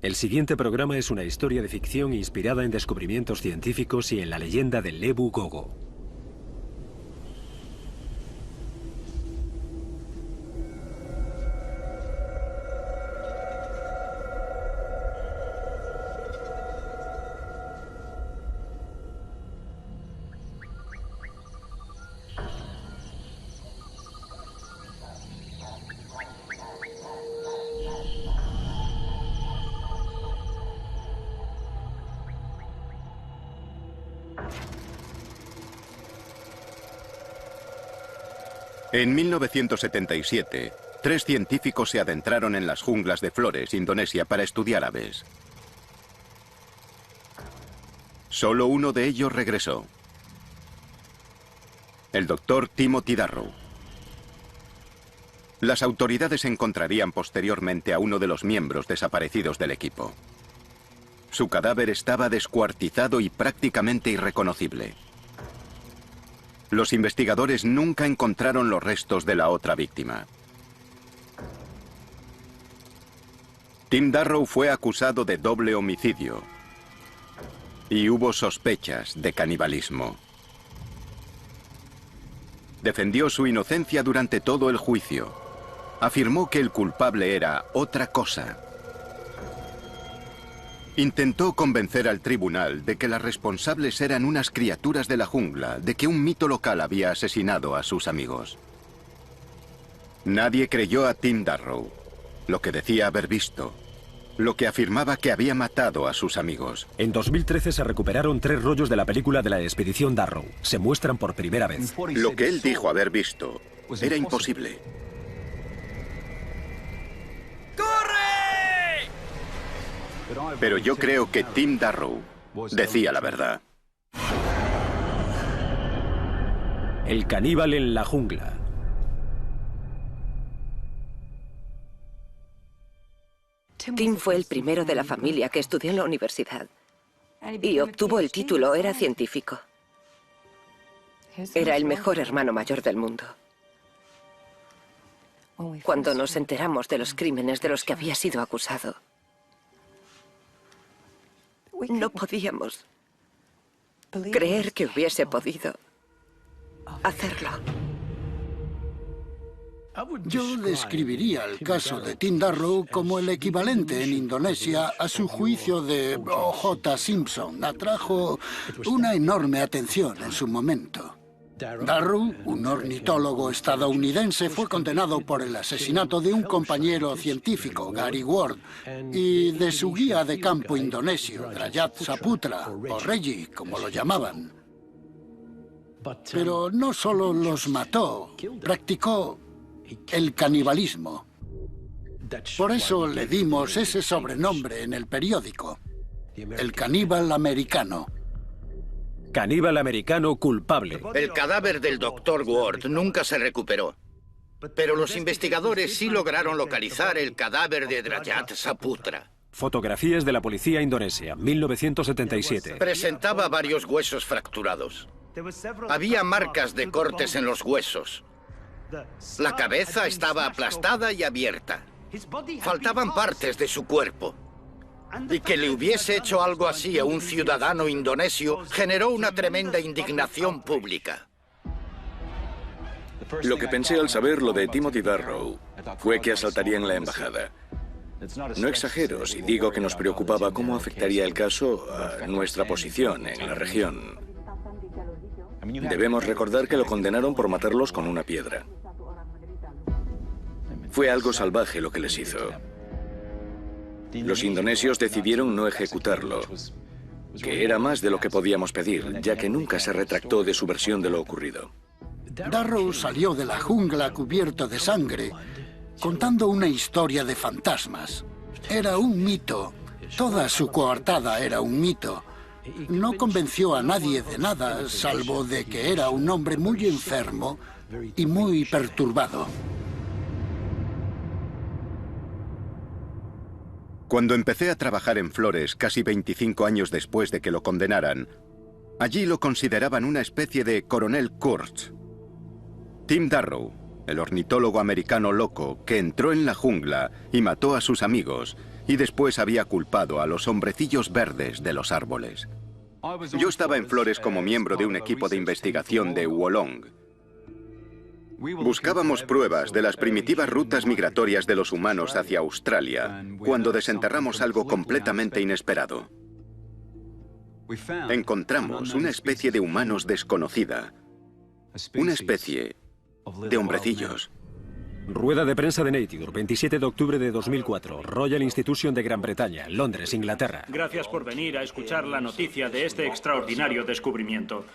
El siguiente programa es una historia de ficción inspirada en descubrimientos científicos y en la leyenda del Lebu Gogo. En 1977, 3 científicos se adentraron en las junglas de Flores, Indonesia, para estudiar aves. Solo uno de ellos regresó. El doctor Timothy Darrow. Las autoridades encontrarían posteriormente a uno de los miembros desaparecidos del equipo. Su cadáver estaba descuartizado y prácticamente irreconocible. Los investigadores nunca encontraron los restos de la otra víctima. Tim Darrow fue acusado de doble homicidio y hubo sospechas de canibalismo. Defendió su inocencia durante todo el juicio. Afirmó que el culpable era otra cosa. Intentó convencer al tribunal de que las responsables eran unas criaturas de la jungla, de que un mito local había asesinado a sus amigos. Nadie creyó a Tim Darrow, lo que decía haber visto, lo que afirmaba que había matado a sus amigos. En 2013 se recuperaron 3 rollos de la película de la expedición Darrow. Se muestran por primera vez. Lo que él dijo haber visto era imposible. Pero yo creo que Tim Darrow decía la verdad. El caníbal en la jungla. Tim fue el primero de la familia que estudió en la universidad y obtuvo el título, era científico. Era el mejor hermano mayor del mundo. Cuando nos enteramos de los crímenes de los que había sido acusado, no podíamos creer que hubiese podido hacerlo. Yo describiría el caso de Tim Darrow como el equivalente en Indonesia a su juicio de O.J. Simpson. Atrajo una enorme atención en su momento. Darrow, un ornitólogo estadounidense, fue condenado por el asesinato de un compañero científico, Gary Ward, y de su guía de campo indonesio, Drajat Saputra, o Reggie, como lo llamaban. Pero no solo los mató, practicó el canibalismo. Por eso le dimos ese sobrenombre en el periódico, el caníbal americano. Caníbal americano culpable. El cadáver del Dr. Ward nunca se recuperó. Pero los investigadores sí lograron localizar el cadáver de Drajat Saputra. Fotografías de la policía indonesia, 1977. Presentaba varios huesos fracturados. Había marcas de cortes en los huesos. La cabeza estaba aplastada y abierta. Faltaban partes de su cuerpo. Y que le hubiese hecho algo así a un ciudadano indonesio generó una tremenda indignación pública. Lo que pensé al saber lo de Timothy Darrow fue que asaltarían la embajada. No exagero si digo que nos preocupaba cómo afectaría el caso a nuestra posición en la región. Debemos recordar que lo condenaron por matarlos con una piedra. Fue algo salvaje lo que les hizo. Los indonesios decidieron no ejecutarlo, que era más de lo que podíamos pedir, ya que nunca se retractó de su versión de lo ocurrido. Darrow salió de la jungla cubierto de sangre, contando una historia de fantasmas. Era un mito. Toda su coartada era un mito. No convenció a nadie de nada, salvo de que era un hombre muy enfermo y muy perturbado. Cuando empecé a trabajar en Flores, casi 25 años después de que lo condenaran, allí lo consideraban una especie de coronel Kurtz. Tim Darrow, el ornitólogo americano loco que entró en la jungla y mató a sus amigos y después había culpado a los hombrecillos verdes de los árboles. Yo estaba en Flores como miembro de un equipo de investigación de Wolong. Buscábamos pruebas de las primitivas rutas migratorias de los humanos hacia Australia cuando desenterramos algo completamente inesperado. Encontramos una especie de humanos desconocida, una especie de hombrecillos. Rueda de prensa de Nature, 27 de octubre de 2004, Royal Institution de Gran Bretaña, Londres, Inglaterra. Gracias por venir a escuchar la noticia de este extraordinario descubrimiento.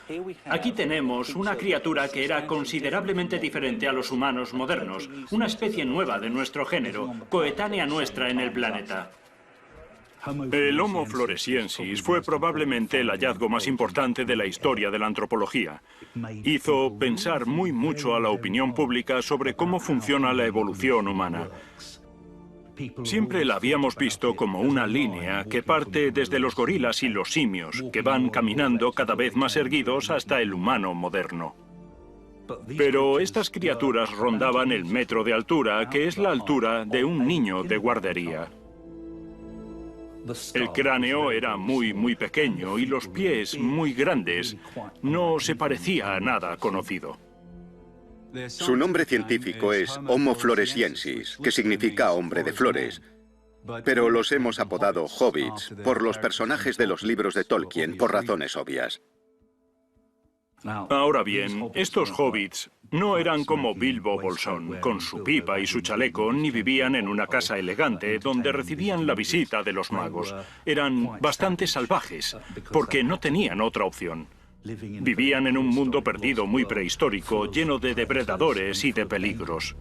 Aquí tenemos una criatura que era considerablemente diferente a los humanos modernos, una especie nueva de nuestro género, coetánea nuestra en el planeta. El Homo floresiensis fue probablemente el hallazgo más importante de la historia de la antropología. Hizo pensar mucho a la opinión pública sobre cómo funciona la evolución humana. Siempre la habíamos visto como una línea que parte desde los gorilas y los simios, que van caminando cada vez más erguidos hasta el humano moderno. Pero estas criaturas rondaban el metro de altura, que es la altura de un niño de guardería. El cráneo era muy pequeño y los pies muy grandes. No se parecía a nada conocido. Su nombre científico es Homo floresiensis, que significa hombre de flores. Pero los hemos apodado hobbits por los personajes de los libros de Tolkien por razones obvias. Ahora bien, estos hobbits no eran como Bilbo Bolsón, con su pipa y su chaleco, ni vivían en una casa elegante donde recibían la visita de los magos. Eran bastante salvajes, porque no tenían otra opción. Vivían en un mundo perdido muy prehistórico, lleno de depredadores y de peligros.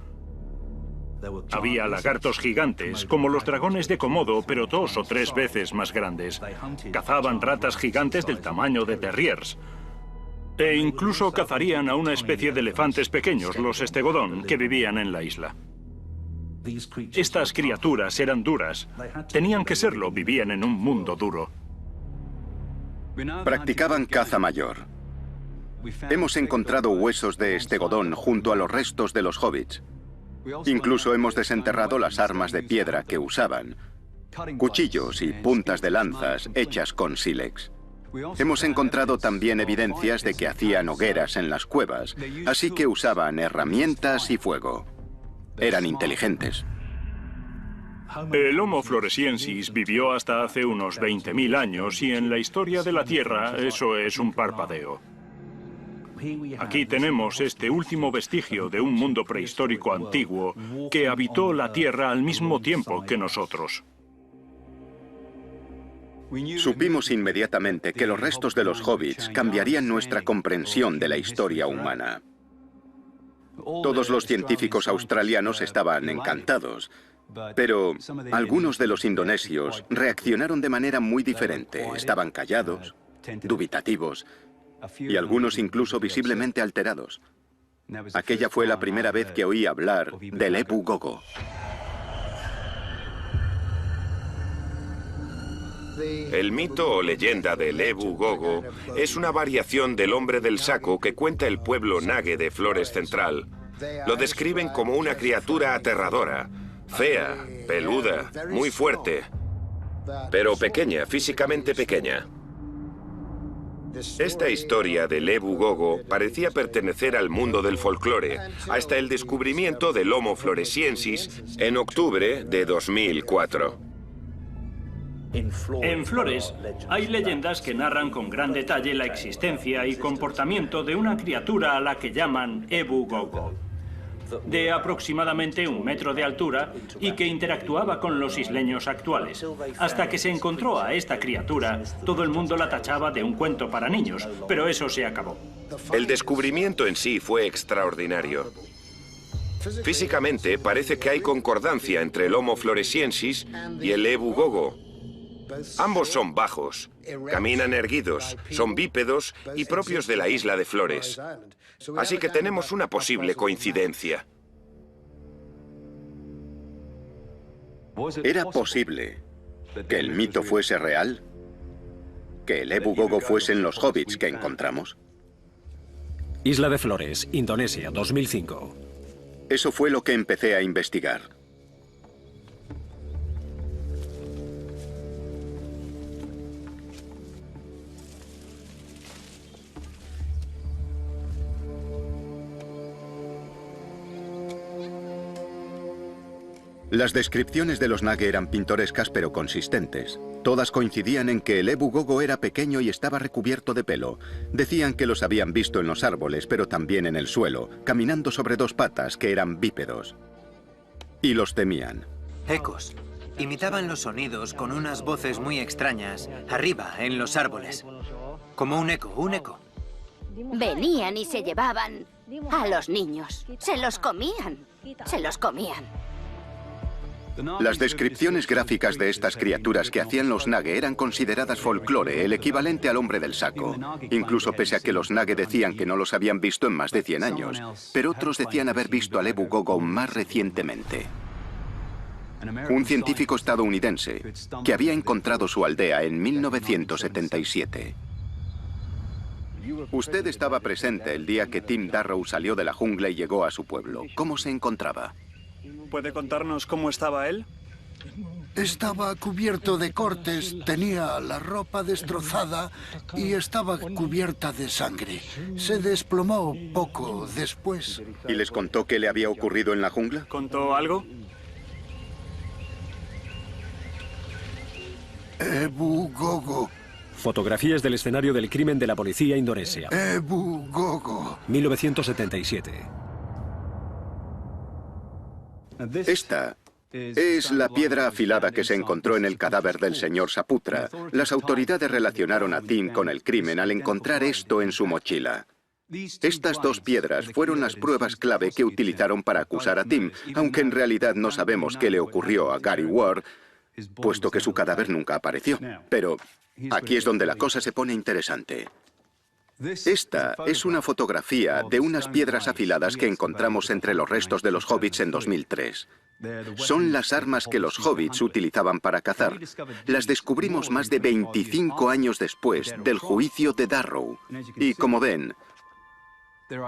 Había lagartos gigantes, como los dragones de Komodo, pero 2 o 3 veces más grandes. Cazaban ratas gigantes del tamaño de terriers. E incluso cazarían a una especie de elefantes pequeños, los estegodón, que vivían en la isla. Estas criaturas eran duras. Tenían que serlo, vivían en un mundo duro. Practicaban caza mayor. Hemos encontrado huesos de estegodón junto a los restos de los hobbits. Incluso hemos desenterrado las armas de piedra que usaban, cuchillos y puntas de lanzas hechas con sílex. Hemos encontrado también evidencias de que hacían hogueras en las cuevas, así que usaban herramientas y fuego. Eran inteligentes. El Homo floresiensis vivió hasta hace unos 20.000 años y en la historia de la Tierra eso es un parpadeo. Aquí tenemos este último vestigio de un mundo prehistórico antiguo que habitó la Tierra al mismo tiempo que nosotros. Supimos inmediatamente que los restos de los hobbits cambiarían nuestra comprensión de la historia humana. Todos los científicos australianos estaban encantados, pero algunos de los indonesios reaccionaron de manera muy diferente. Estaban callados, dubitativos y algunos incluso visiblemente alterados. Aquella fue la primera vez que oí hablar del Ebu Gogo. El mito o leyenda del Ebu Gogo es una variación del hombre del saco que cuenta el pueblo Nage de Flores Central. Lo describen como una criatura aterradora, fea, peluda, muy fuerte, pero pequeña, físicamente pequeña. Esta historia del Ebu Gogo parecía pertenecer al mundo del folclore, hasta el descubrimiento del Homo floresiensis en octubre de 2004. En Flores hay leyendas que narran con gran detalle la existencia y comportamiento de una criatura a la que llaman Ebu Gogo, de aproximadamente 1 metro de altura y que interactuaba con los isleños actuales. Hasta que se encontró a esta criatura, todo el mundo la tachaba de un cuento para niños, pero eso se acabó. El descubrimiento en sí fue extraordinario. Físicamente parece que hay concordancia entre el Homo floresiensis y el Ebu Gogo. Ambos son bajos, caminan erguidos, son bípedos y propios de la isla de Flores. Así que tenemos una posible coincidencia. ¿Era posible que el mito fuese real? ¿Que el Ebu Gogo fuesen los hobbits que encontramos? Isla de Flores, Indonesia, 2005. Eso fue lo que empecé a investigar. Las descripciones de los Nage eran pintorescas pero consistentes. Todas coincidían en que el Ebu Gogo era pequeño y estaba recubierto de pelo. Decían que los habían visto en los árboles, pero también en el suelo, caminando sobre dos patas que eran bípedos. Y los temían. Ecos. Imitaban los sonidos con unas voces muy extrañas, arriba, en los árboles. Como un eco, un eco. Venían y se llevaban a los niños. Se los comían. Se los comían. Las descripciones gráficas de estas criaturas que hacían los Nage eran consideradas folclore, el equivalente al hombre del saco. Incluso pese a que los Nage decían que no los habían visto en más de 100 años. Pero otros decían haber visto al Ebu Gogo más recientemente. Un científico estadounidense que había encontrado su aldea en 1977. Usted estaba presente el día que Tim Darrow salió de la jungla y llegó a su pueblo. ¿Cómo se encontraba? ¿Puede contarnos cómo estaba él? Estaba cubierto de cortes, tenía la ropa destrozada y estaba cubierta de sangre. Se desplomó poco después. ¿Y les contó qué le había ocurrido en la jungla? ¿Contó algo? Ebu Gogo. Fotografías del escenario del crimen de la policía indonesia. Ebu Gogo. 1977. Esta es la piedra afilada que se encontró en el cadáver del señor Saputra. Las autoridades relacionaron a Tim con el crimen al encontrar esto en su mochila. Estas dos piedras fueron las pruebas clave que utilizaron para acusar a Tim, aunque en realidad no sabemos qué le ocurrió a Gary Ward, puesto que su cadáver nunca apareció. Pero aquí es donde la cosa se pone interesante. Esta es una fotografía de unas piedras afiladas que encontramos entre los restos de los hobbits en 2003. Son las armas que los hobbits utilizaban para cazar. Las descubrimos más de 25 años después del juicio de Darrow. Y como ven,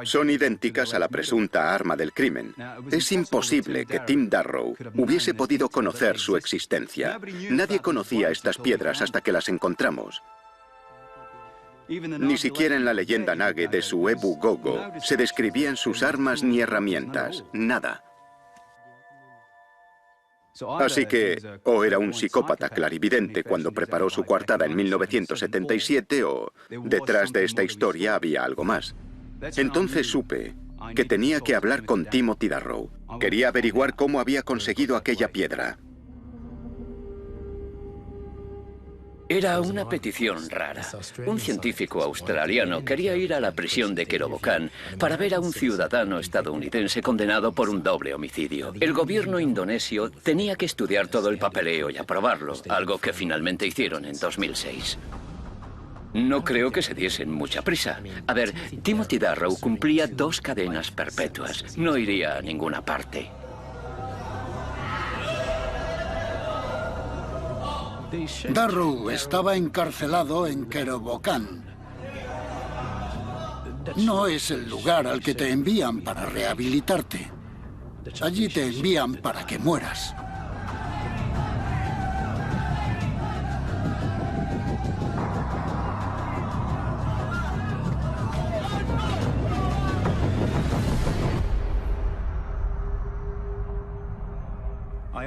son idénticas a la presunta arma del crimen. Es imposible que Tim Darrow hubiese podido conocer su existencia. Nadie conocía estas piedras hasta que las encontramos. Ni siquiera en la leyenda Nage de su Ebu Gogo se describían sus armas ni herramientas, nada. Así que, o era un psicópata clarividente cuando preparó su coartada en 1977, o detrás de esta historia había algo más. Entonces supe que tenía que hablar con Timothy Darrow. Quería averiguar cómo había conseguido aquella piedra. Era una petición rara. Un científico australiano quería ir a la prisión de Kerobokan para ver a un ciudadano estadounidense condenado por un doble homicidio. El gobierno indonesio tenía que estudiar todo el papeleo y aprobarlo, algo que finalmente hicieron en 2006. No creo que se diesen mucha prisa. A ver, Timothy Darrow cumplía 2 cadenas perpetuas. No iría a ninguna parte. Darrow estaba encarcelado en Kerobokan. No es el lugar al que te envían para rehabilitarte. Allí te envían para que mueras.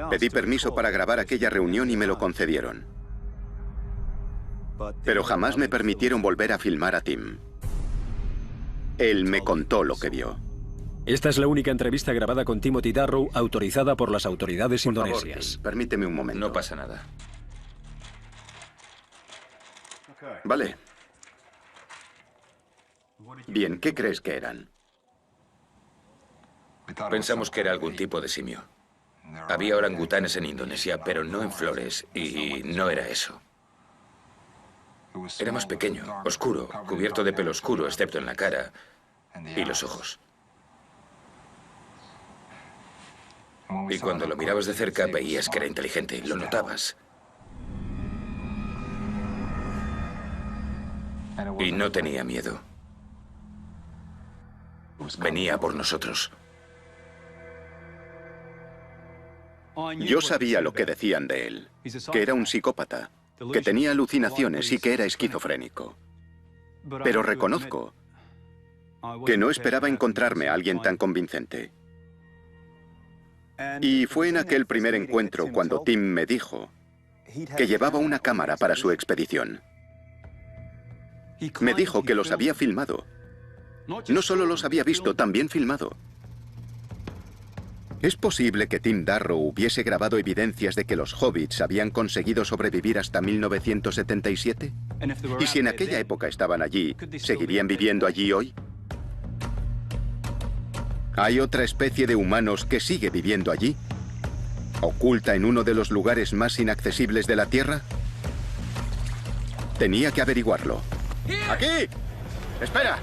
Pedí permiso para grabar aquella reunión y me lo concedieron. Pero jamás me permitieron volver a filmar a Tim. Él me contó lo que vio. Esta es la única entrevista grabada con Timothy Darrow autorizada por las autoridades indonesias. Por favor, permíteme un momento. No pasa nada. Vale. Bien, ¿qué crees que eran? Pensamos que era algún tipo de simio. Había orangutanes en Indonesia, pero no en Flores, y no era eso. Era más pequeño, oscuro, cubierto de pelo oscuro, excepto en la cara y los ojos. Y cuando lo mirabas de cerca veías que era inteligente, lo notabas. Y no tenía miedo. Venía por nosotros. Yo sabía lo que decían de él, que era un psicópata, que tenía alucinaciones y que era esquizofrénico. Pero reconozco que no esperaba encontrarme a alguien tan convincente. Y fue en aquel primer encuentro cuando Tim me dijo que llevaba una cámara para su expedición. Me dijo que los había filmado. No solo los había visto, también filmado. ¿Es posible que Tim Darrow hubiese grabado evidencias de que los hobbits habían conseguido sobrevivir hasta 1977? ¿Y si en aquella época estaban allí, seguirían viviendo allí hoy? ¿Hay otra especie de humanos que sigue viviendo allí? ¿Oculta en uno de los lugares más inaccesibles de la Tierra? Tenía que averiguarlo. ¡Aquí! ¡Espera!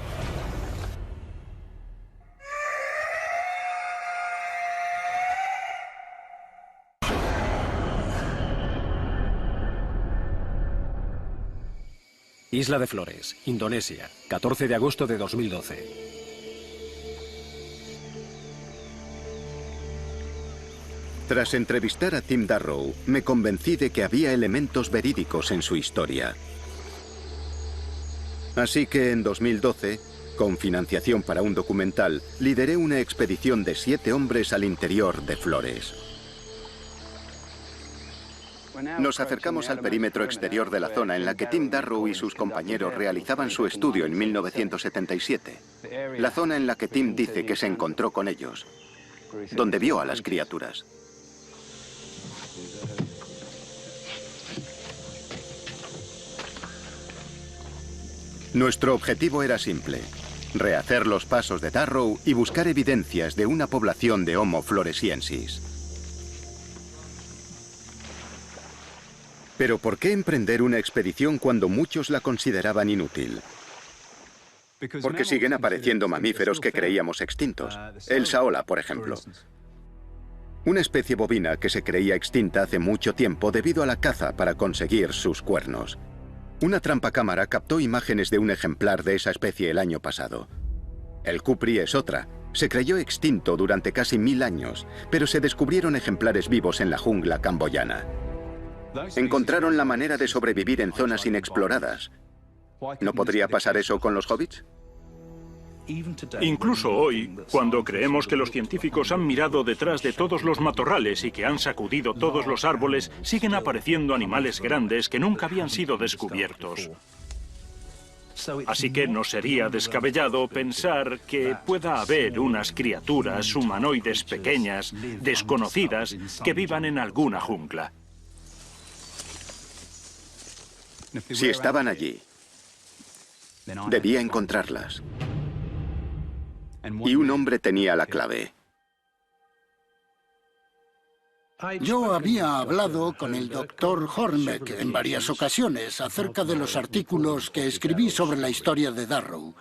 Isla de Flores, Indonesia, 14 de agosto de 2012. Tras entrevistar a Tim Darrow, me convencí de que había elementos verídicos en su historia. Así que en 2012, con financiación para un documental, lideré una expedición de 7 hombres al interior de Flores. Nos acercamos al perímetro exterior de la zona en la que Tim Darrow y sus compañeros realizaban su estudio en 1977. La zona en la que Tim dice que se encontró con ellos, donde vio a las criaturas. Nuestro objetivo era simple: rehacer los pasos de Darrow y buscar evidencias de una población de Homo floresiensis. Pero ¿por qué emprender una expedición cuando muchos la consideraban inútil? Porque siguen apareciendo mamíferos que creíamos extintos. El saola, por ejemplo. Una especie bovina que se creía extinta hace mucho tiempo debido a la caza para conseguir sus cuernos. Una trampacámara captó imágenes de un ejemplar de esa especie el año pasado. El cupri es otra. Se creyó extinto durante casi 1000 años, pero se descubrieron ejemplares vivos en la jungla camboyana. Encontraron la manera de sobrevivir en zonas inexploradas. ¿No podría pasar eso con los hobbits? Incluso hoy, cuando creemos que los científicos han mirado detrás de todos los matorrales y que han sacudido todos los árboles, siguen apareciendo animales grandes que nunca habían sido descubiertos. Así que no sería descabellado pensar que pueda haber unas criaturas humanoides pequeñas, desconocidas, que vivan en alguna jungla. Si estaban allí, debía encontrarlas. Y un hombre tenía la clave. Yo había hablado con el Dr. Hornbeck en varias ocasiones acerca de los artículos que escribí sobre la historia de Darrow.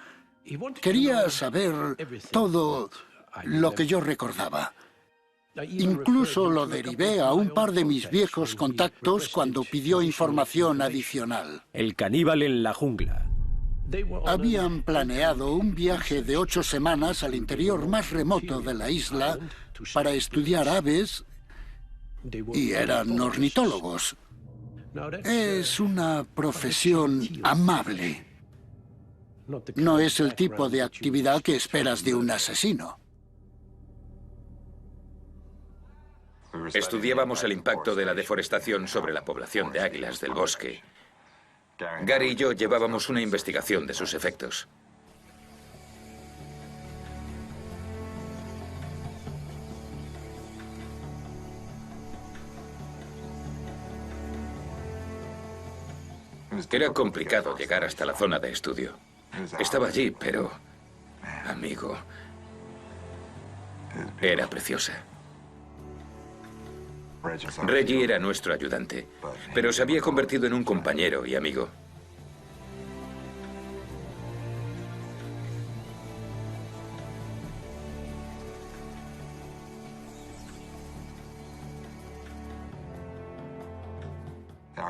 Quería saber todo lo que yo recordaba. Incluso lo derivé a un par de mis viejos contactos cuando pidió información adicional. El caníbal en la jungla. Habían planeado un viaje de 8 semanas al interior más remoto de la isla para estudiar aves y eran ornitólogos. Es una profesión amable. No es el tipo de actividad que esperas de un asesino. Estudiábamos el impacto de la deforestación sobre la población de águilas del bosque. Gary y yo llevábamos una investigación de sus efectos. Era complicado llegar hasta la zona de estudio. Estaba allí, pero... amigo... era preciosa. Reggie era nuestro ayudante, pero se había convertido en un compañero y amigo.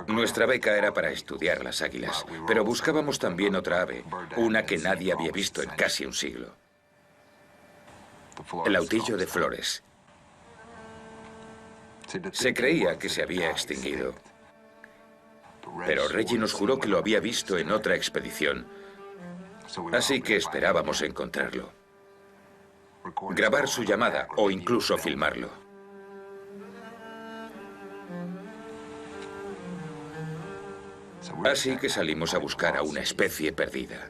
Nuestra beca era para estudiar las águilas, pero buscábamos también otra ave, una que nadie había visto en casi un siglo. El autillo de Flores. Se creía que se había extinguido. Pero Reggie nos juró que lo había visto en otra expedición. Así que esperábamos encontrarlo. Grabar su llamada o incluso filmarlo. Así que salimos a buscar a una especie perdida.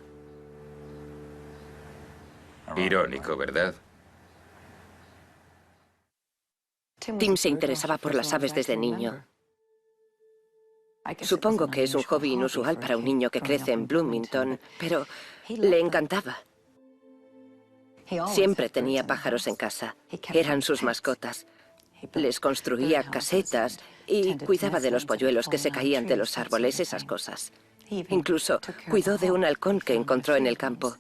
Irónico, ¿verdad? Tim se interesaba por las aves desde niño. Supongo que es un hobby inusual para un niño que crece en Bloomington, pero le encantaba. Siempre tenía pájaros en casa. Eran sus mascotas. Les construía casetas y cuidaba de los polluelos que se caían de los árboles, esas cosas. Incluso cuidó de un halcón que encontró en el campo.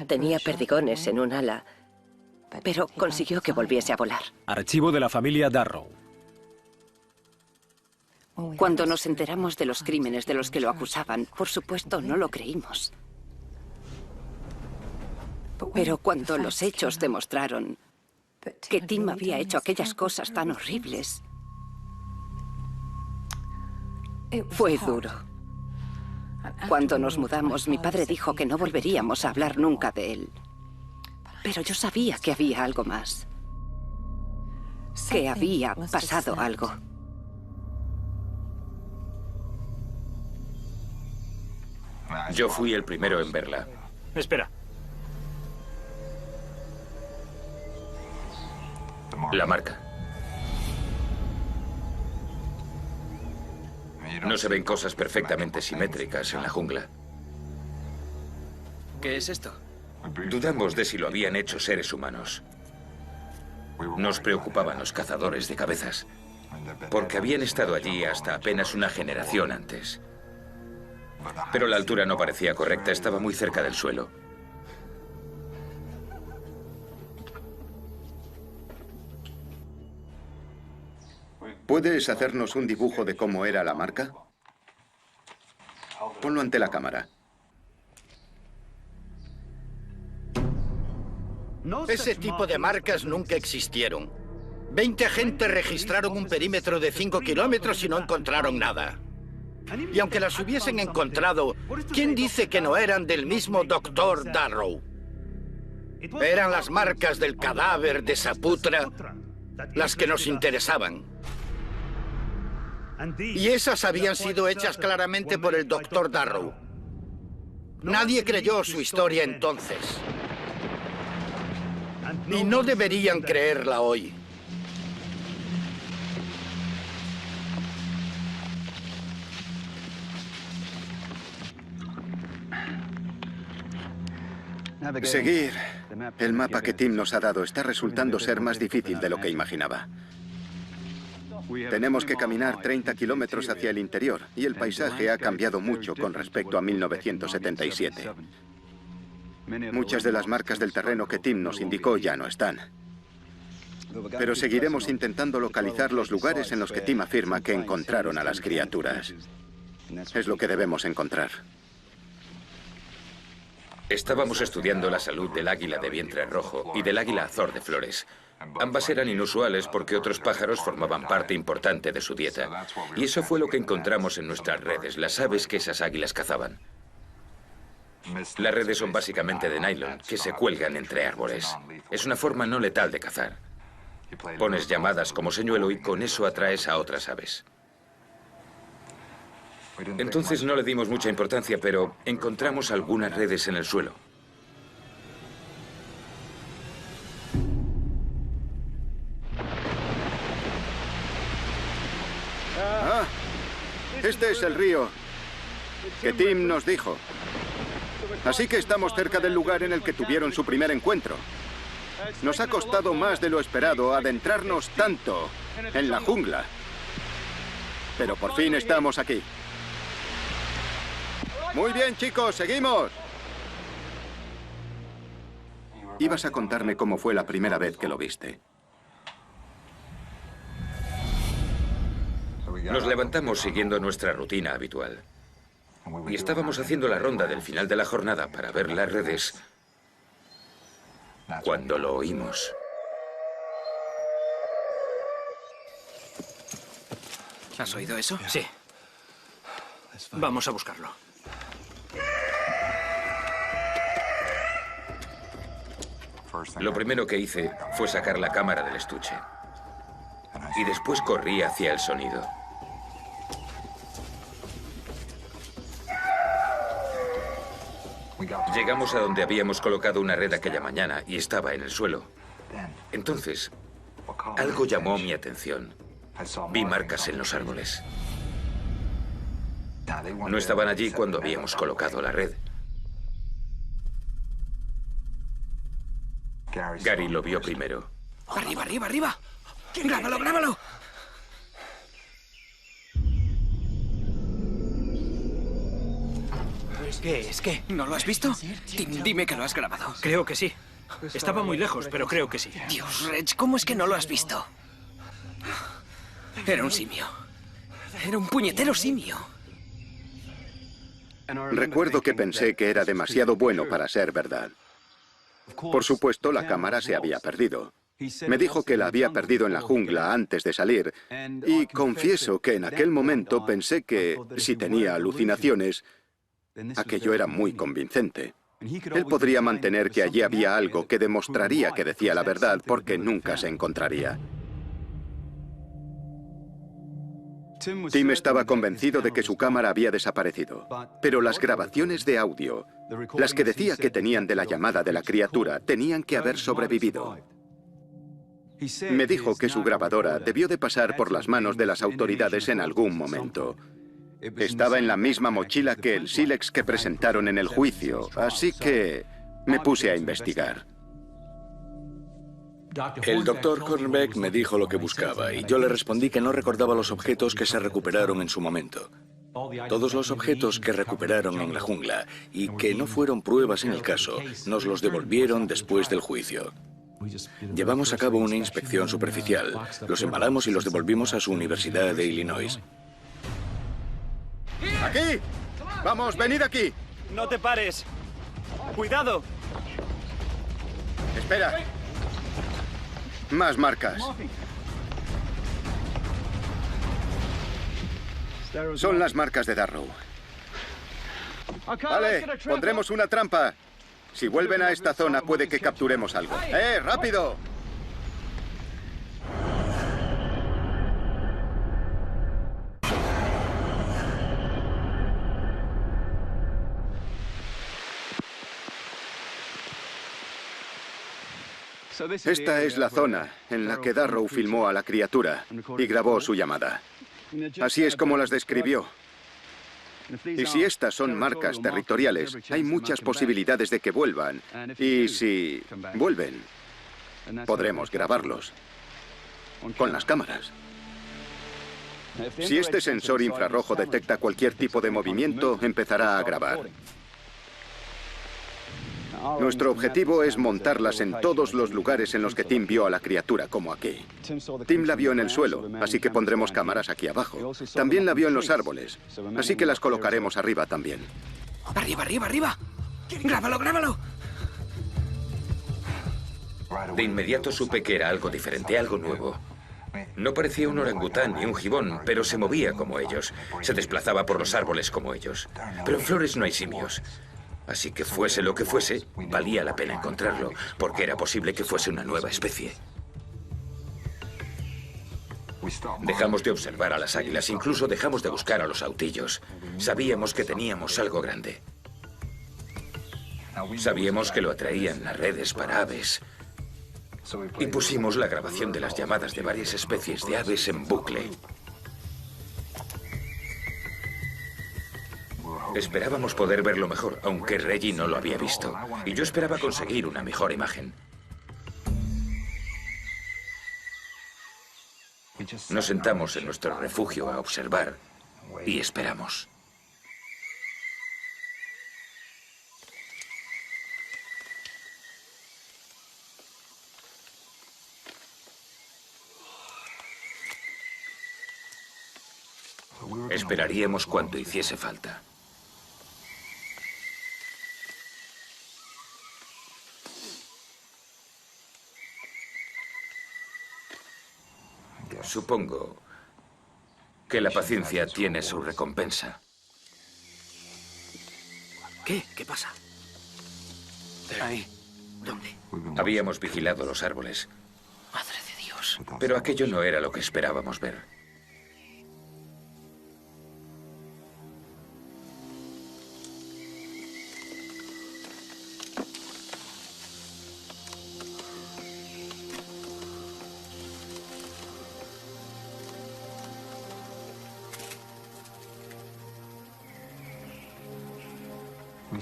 Tenía perdigones en un ala, pero consiguió que volviese a volar. Archivo de la familia Darrow. Cuando nos enteramos de los crímenes de los que lo acusaban, por supuesto no lo creímos. Pero cuando los hechos demostraron que Tim había hecho aquellas cosas tan horribles, fue duro. Cuando nos mudamos, mi padre dijo que no volveríamos a hablar nunca de él. Pero yo sabía que había algo más. Que había pasado algo. Yo fui el primero en verla. Espera. La marca. No se ven cosas perfectamente simétricas en la jungla. ¿Qué es esto? Dudamos de si lo habían hecho seres humanos. Nos preocupaban los cazadores de cabezas, porque habían estado allí hasta apenas una generación antes. Pero la altura no parecía correcta, estaba muy cerca del suelo. ¿Puedes hacernos un dibujo de cómo era la marca? Ponlo ante la cámara. Ese tipo de marcas nunca existieron. 20 agentes registraron un perímetro de 5 kilómetros y no encontraron nada. Y aunque las hubiesen encontrado, ¿quién dice que no eran del mismo Dr. Darrow? Eran las marcas del cadáver de Saputra las que nos interesaban. Y esas habían sido hechas claramente por el Dr. Darrow. Nadie creyó su historia entonces. Y no deberían creerla hoy. Seguir el mapa que Tim nos ha dado está resultando ser más difícil de lo que imaginaba. Tenemos que caminar 30 kilómetros hacia el interior y el paisaje ha cambiado mucho con respecto a 1977. Muchas de las marcas del terreno que Tim nos indicó ya no están. Pero seguiremos intentando localizar los lugares en los que Tim afirma que encontraron a las criaturas. Es lo que debemos encontrar. Estábamos estudiando la salud del águila de vientre rojo y del águila azor de flores. Ambas eran inusuales porque otros pájaros formaban parte importante de su dieta. Y eso fue lo que encontramos en nuestras redes, las aves que esas águilas cazaban. Las redes son básicamente de nylon, que se cuelgan entre árboles. Es una forma no letal de cazar. Pones llamadas como señuelo y con eso atraes a otras aves. Entonces no le dimos mucha importancia, pero encontramos algunas redes en el suelo. Ah, este es el río que Tim nos dijo. Así que estamos cerca del lugar en el que tuvieron su primer encuentro. Nos ha costado más de lo esperado adentrarnos tanto en la jungla. Pero por fin estamos aquí. Muy bien, chicos, seguimos. Ibas a contarme cómo fue la primera vez que lo viste. Nos levantamos siguiendo nuestra rutina habitual. Y estábamos haciendo la ronda del final de la jornada para ver las redes cuando lo oímos. ¿Has oído eso? Sí. Vamos a buscarlo. Lo primero que hice fue sacar la cámara del estuche. Y después corrí hacia el sonido. Llegamos a donde habíamos colocado una red aquella mañana y estaba en el suelo. Entonces, algo llamó mi atención. Vi marcas en los árboles. No estaban allí cuando habíamos colocado la red. Gary lo vio primero. ¡Arriba, arriba, arriba! ¡Grábalo, grábalo! ¿Qué es? ¿Qué? ¿No lo has visto? Tim, dime que lo has grabado. Creo que sí. Estaba muy lejos, pero creo que sí. Dios, Reg, ¿cómo es que no lo has visto? Era un simio. Era un puñetero simio. Recuerdo que pensé que era demasiado bueno para ser verdad. Por supuesto, la cámara se había perdido. Me dijo que la había perdido en la jungla antes de salir, y confieso que en aquel momento pensé que, si tenía alucinaciones, aquello era muy convincente. Él podría mantener que allí había algo que demostraría que decía la verdad porque nunca se encontraría. Tim estaba convencido de que su cámara había desaparecido, pero las grabaciones de audio, las que decía que tenían de la llamada de la criatura, tenían que haber sobrevivido. Me dijo que su grabadora debió de pasar por las manos de las autoridades en algún momento. Estaba en la misma mochila que el sílex que presentaron en el juicio, así que me puse a investigar. El doctor Hornbeck me dijo lo que buscaba y yo le respondí que no recordaba los objetos que se recuperaron en su momento. Todos los objetos que recuperaron en la jungla y que no fueron pruebas en el caso, nos los devolvieron después del juicio. Llevamos a cabo una inspección superficial, los embalamos y los devolvimos a su Universidad de Illinois. ¡Aquí! ¡Vamos, venid aquí! ¡No te pares! ¡Cuidado! Espera. Más marcas. Son las marcas de Darrow. Vale, pondremos una trampa. Si vuelven a esta zona puede que capturemos algo. ¡Rápido! Esta es la zona en la que Darrow filmó a la criatura y grabó su llamada. Así es como las describió. Y si estas son marcas territoriales, hay muchas posibilidades de que vuelvan. Y si vuelven, podremos grabarlos con las cámaras. Si este sensor infrarrojo detecta cualquier tipo de movimiento, empezará a grabar. Nuestro objetivo es montarlas en todos los lugares en los que Tim vio a la criatura, como aquí. Tim la vio en el suelo, así que pondremos cámaras aquí abajo. También la vio en los árboles, así que las colocaremos arriba también. ¡Arriba, arriba, arriba! ¡Grábalo, grábalo! De inmediato supe que era algo diferente, algo nuevo. No parecía un orangután ni un gibón, pero se movía como ellos. Se desplazaba por los árboles como ellos. Pero en Flores no hay simios. Así que fuese lo que fuese, valía la pena encontrarlo, porque era posible que fuese una nueva especie. Dejamos de observar a las águilas, incluso dejamos de buscar a los autillos. Sabíamos que teníamos algo grande. Sabíamos que lo atraían las redes para aves. Y pusimos la grabación de las llamadas de varias especies de aves en bucle. Esperábamos poder verlo mejor, aunque Reggie no lo había visto. Y yo esperaba conseguir una mejor imagen. Nos sentamos en nuestro refugio a observar y esperamos. Esperaríamos cuanto hiciese falta. Supongo que la paciencia tiene su recompensa. ¿Qué? ¿Qué pasa? Ahí. ¿Dónde? Habíamos vigilado los árboles, Madre de Dios. pero aquello no era lo que esperábamos ver.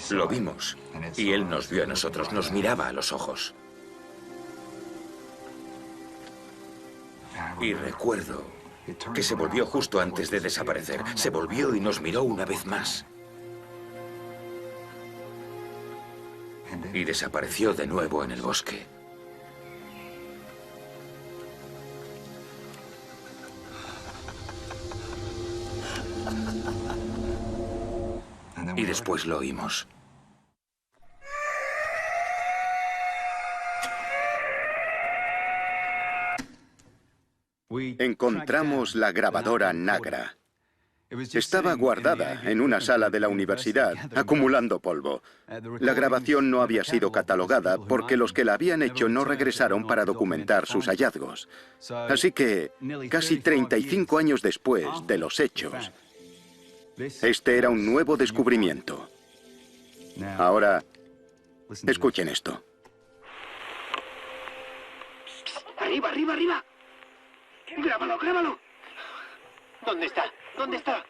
Lo vimos, y él nos vio a nosotros, nos miraba a los ojos. Y recuerdo que se volvió justo antes de desaparecer. Se volvió y nos miró una vez más. Y desapareció de nuevo en el bosque. Y después lo oímos. Encontramos la grabadora Nagra. Estaba guardada en una sala de la universidad, acumulando polvo. La grabación no había sido catalogada porque los que la habían hecho no regresaron para documentar sus hallazgos. Así que, casi 35 años después de los hechos, este era un nuevo descubrimiento. Ahora, escuchen esto. ¡Arriba, arriba, arriba! ¡Grábalo, grábalo! ¿Dónde está? ¿Dónde está?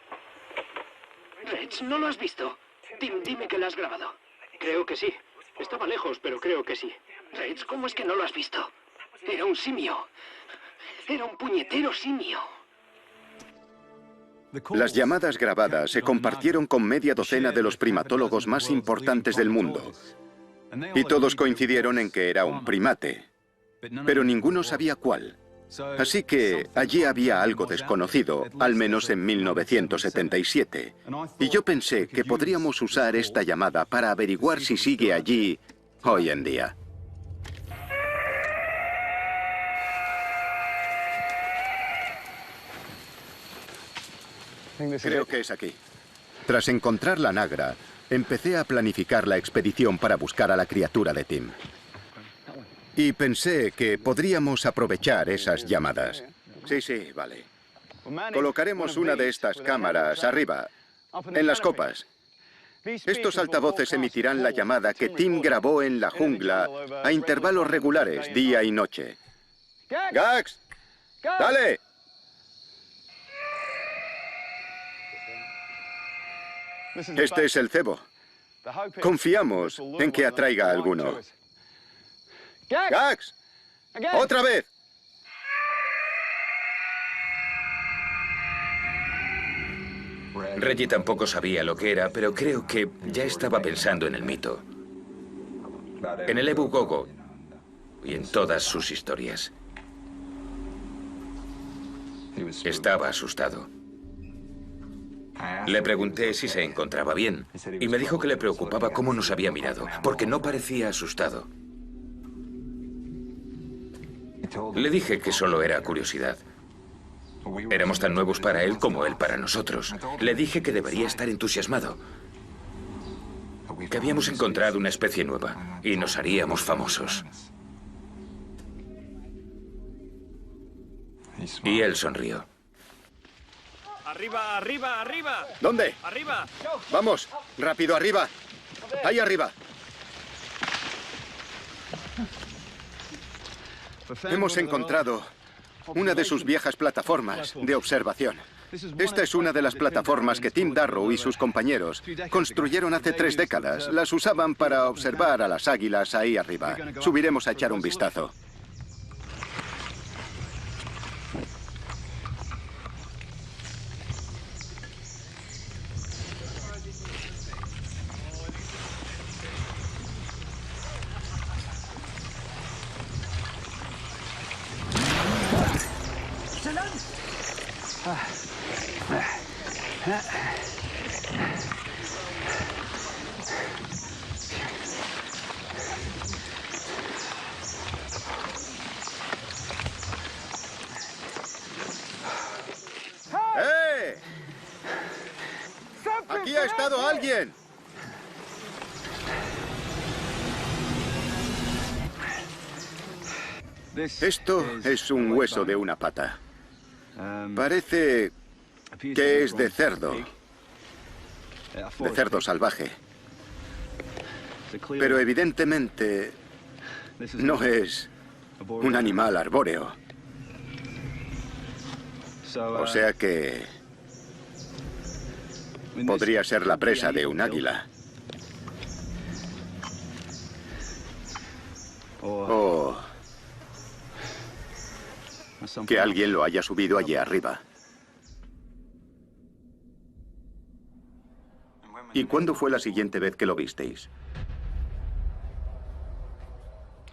Reg, ¿no lo has visto? Tim, dime que lo has grabado. Creo que sí. Estaba lejos, pero creo que sí. Reg, ¿cómo es que no lo has visto? Era un simio. Era un puñetero simio. Las llamadas grabadas se compartieron con media docena de los primatólogos más importantes del mundo. Y todos coincidieron en que era un primate. Pero ninguno sabía cuál. Así que allí había algo desconocido, al menos en 1977. Y yo pensé que podríamos usar esta llamada para averiguar si sigue allí hoy en día. Creo que es aquí. Tras encontrar la Nagra, empecé a planificar la expedición para buscar a la criatura de Tim. Y pensé que podríamos aprovechar esas llamadas. Sí, vale. Colocaremos una de estas cámaras arriba, en las copas. Estos altavoces emitirán la llamada que Tim grabó en la jungla a intervalos regulares, día y noche. ¡Gax! ¡Dale! Este es el cebo. Confiamos en que atraiga a alguno. ¡Gax! ¡Otra vez! Reggie tampoco sabía lo que era, pero creo que ya estaba pensando en el mito. En el Ebu Gogo y en todas sus historias. Estaba asustado. Le pregunté si se encontraba bien y me dijo que le preocupaba cómo nos había mirado, porque no parecía asustado. Le dije que solo era curiosidad. Éramos tan nuevos para él como él para nosotros. Le dije que debería estar entusiasmado, que habíamos encontrado una especie nueva y nos haríamos famosos. Y él sonrió. ¡Arriba, arriba, arriba! ¿Dónde? ¡Arriba! ¡Vamos! ¡Rápido, arriba! ¡Ahí arriba! Hemos encontrado una de sus viejas plataformas de observación. Esta es una de las plataformas que Tim Darrow y sus compañeros construyeron hace 3 décadas. Las usaban para observar a las águilas ahí arriba. Subiremos a echar un vistazo. ¡Aquí ha estado alguien! Esto es un hueso de una pata. Parece que es de cerdo salvaje. Pero evidentemente no es un animal arbóreo. O sea que podría ser la presa de un águila. O que alguien lo haya subido allí arriba. ¿Y cuándo fue la siguiente vez que lo visteis?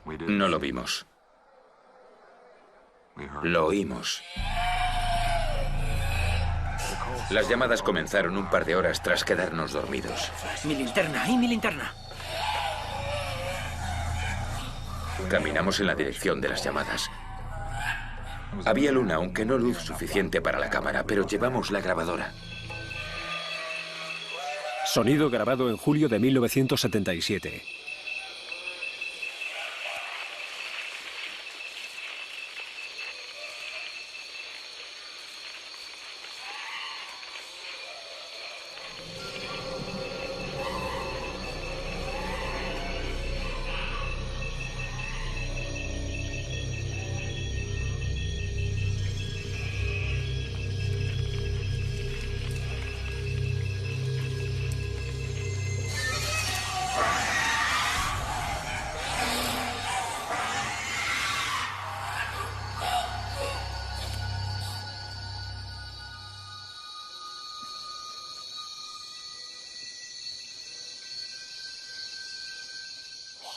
No lo vimos. Lo oímos. Las llamadas comenzaron un par de horas tras quedarnos dormidos. Mi linterna, ¡ay, mi linterna! Caminamos en la dirección de las llamadas. Había luna, aunque no luz suficiente para la cámara, pero llevamos la grabadora. Sonido grabado en julio de 1977.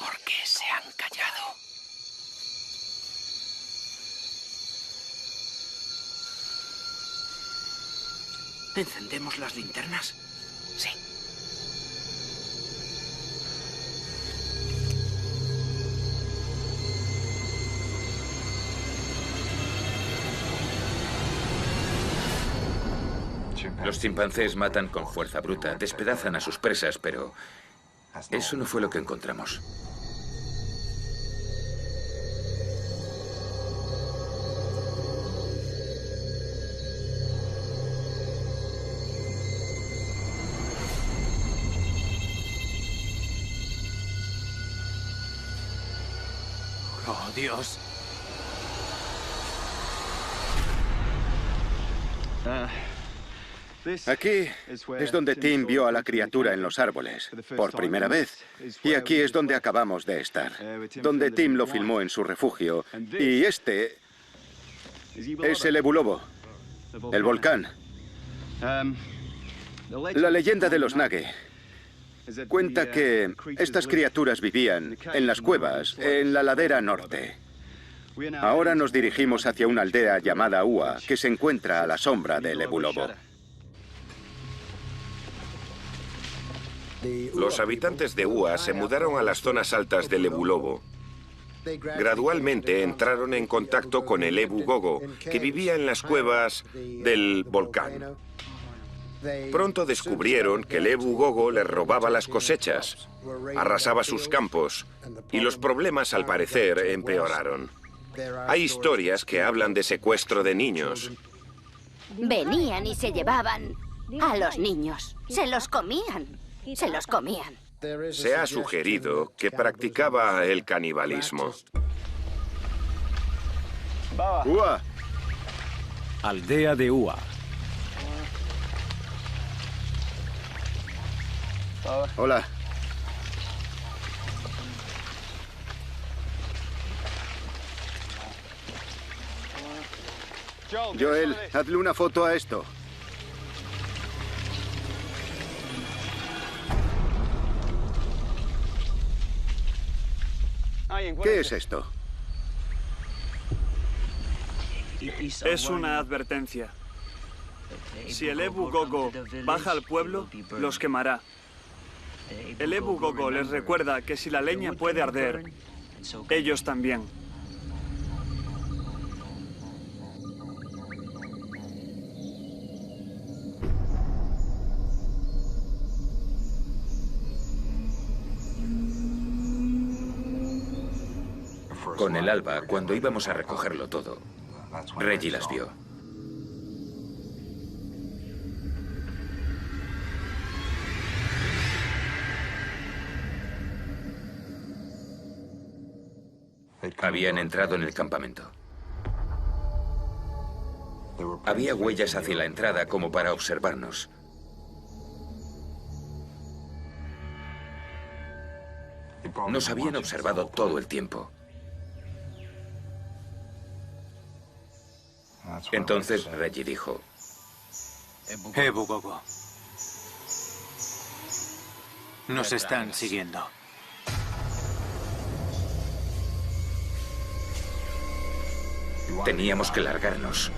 ¿Por qué se han callado? ¿Encendemos las linternas? Sí. Los chimpancés matan con fuerza bruta, despedazan a sus presas, pero eso no fue lo que encontramos. ¡Oh, Dios! Aquí es donde Tim vio a la criatura en los árboles, por primera vez. Y aquí es donde acabamos de estar, donde Tim lo filmó en su refugio. Y este es el Ebu Lobo, el volcán. La leyenda de los Nage cuenta que estas criaturas vivían en las cuevas, en la ladera norte. Ahora nos dirigimos hacia una aldea llamada Ua, que se encuentra a la sombra del Ebu Lobo. Los habitantes de Ua se mudaron a las zonas altas del Ebu Lobo. Gradualmente entraron en contacto con el Ebu Gogo, que vivía en las cuevas del volcán. Pronto descubrieron que el Ebu Gogo les robaba las cosechas, arrasaba sus campos, y los problemas, al parecer, empeoraron. Hay historias que hablan de secuestro de niños. Venían y se llevaban a los niños. Se los comían. Se los comían. Se ha sugerido que practicaba el canibalismo. Ua. Aldea de Ua. Hola. Joel, hazle una foto a esto. ¿Qué es esto? Es una advertencia. Si el Ebu Gogo baja al pueblo, los quemará. El Ebu Gogo les recuerda que si la leña puede arder, ellos también. Con el alba, cuando íbamos a recogerlo todo, Reggie las vio. Habían entrado en el campamento. Había huellas hacia la entrada como para observarnos. Nos habían observado todo el tiempo. Entonces Reggie dijo: Ebu Gogo. Nos están siguiendo. Teníamos que largarnos.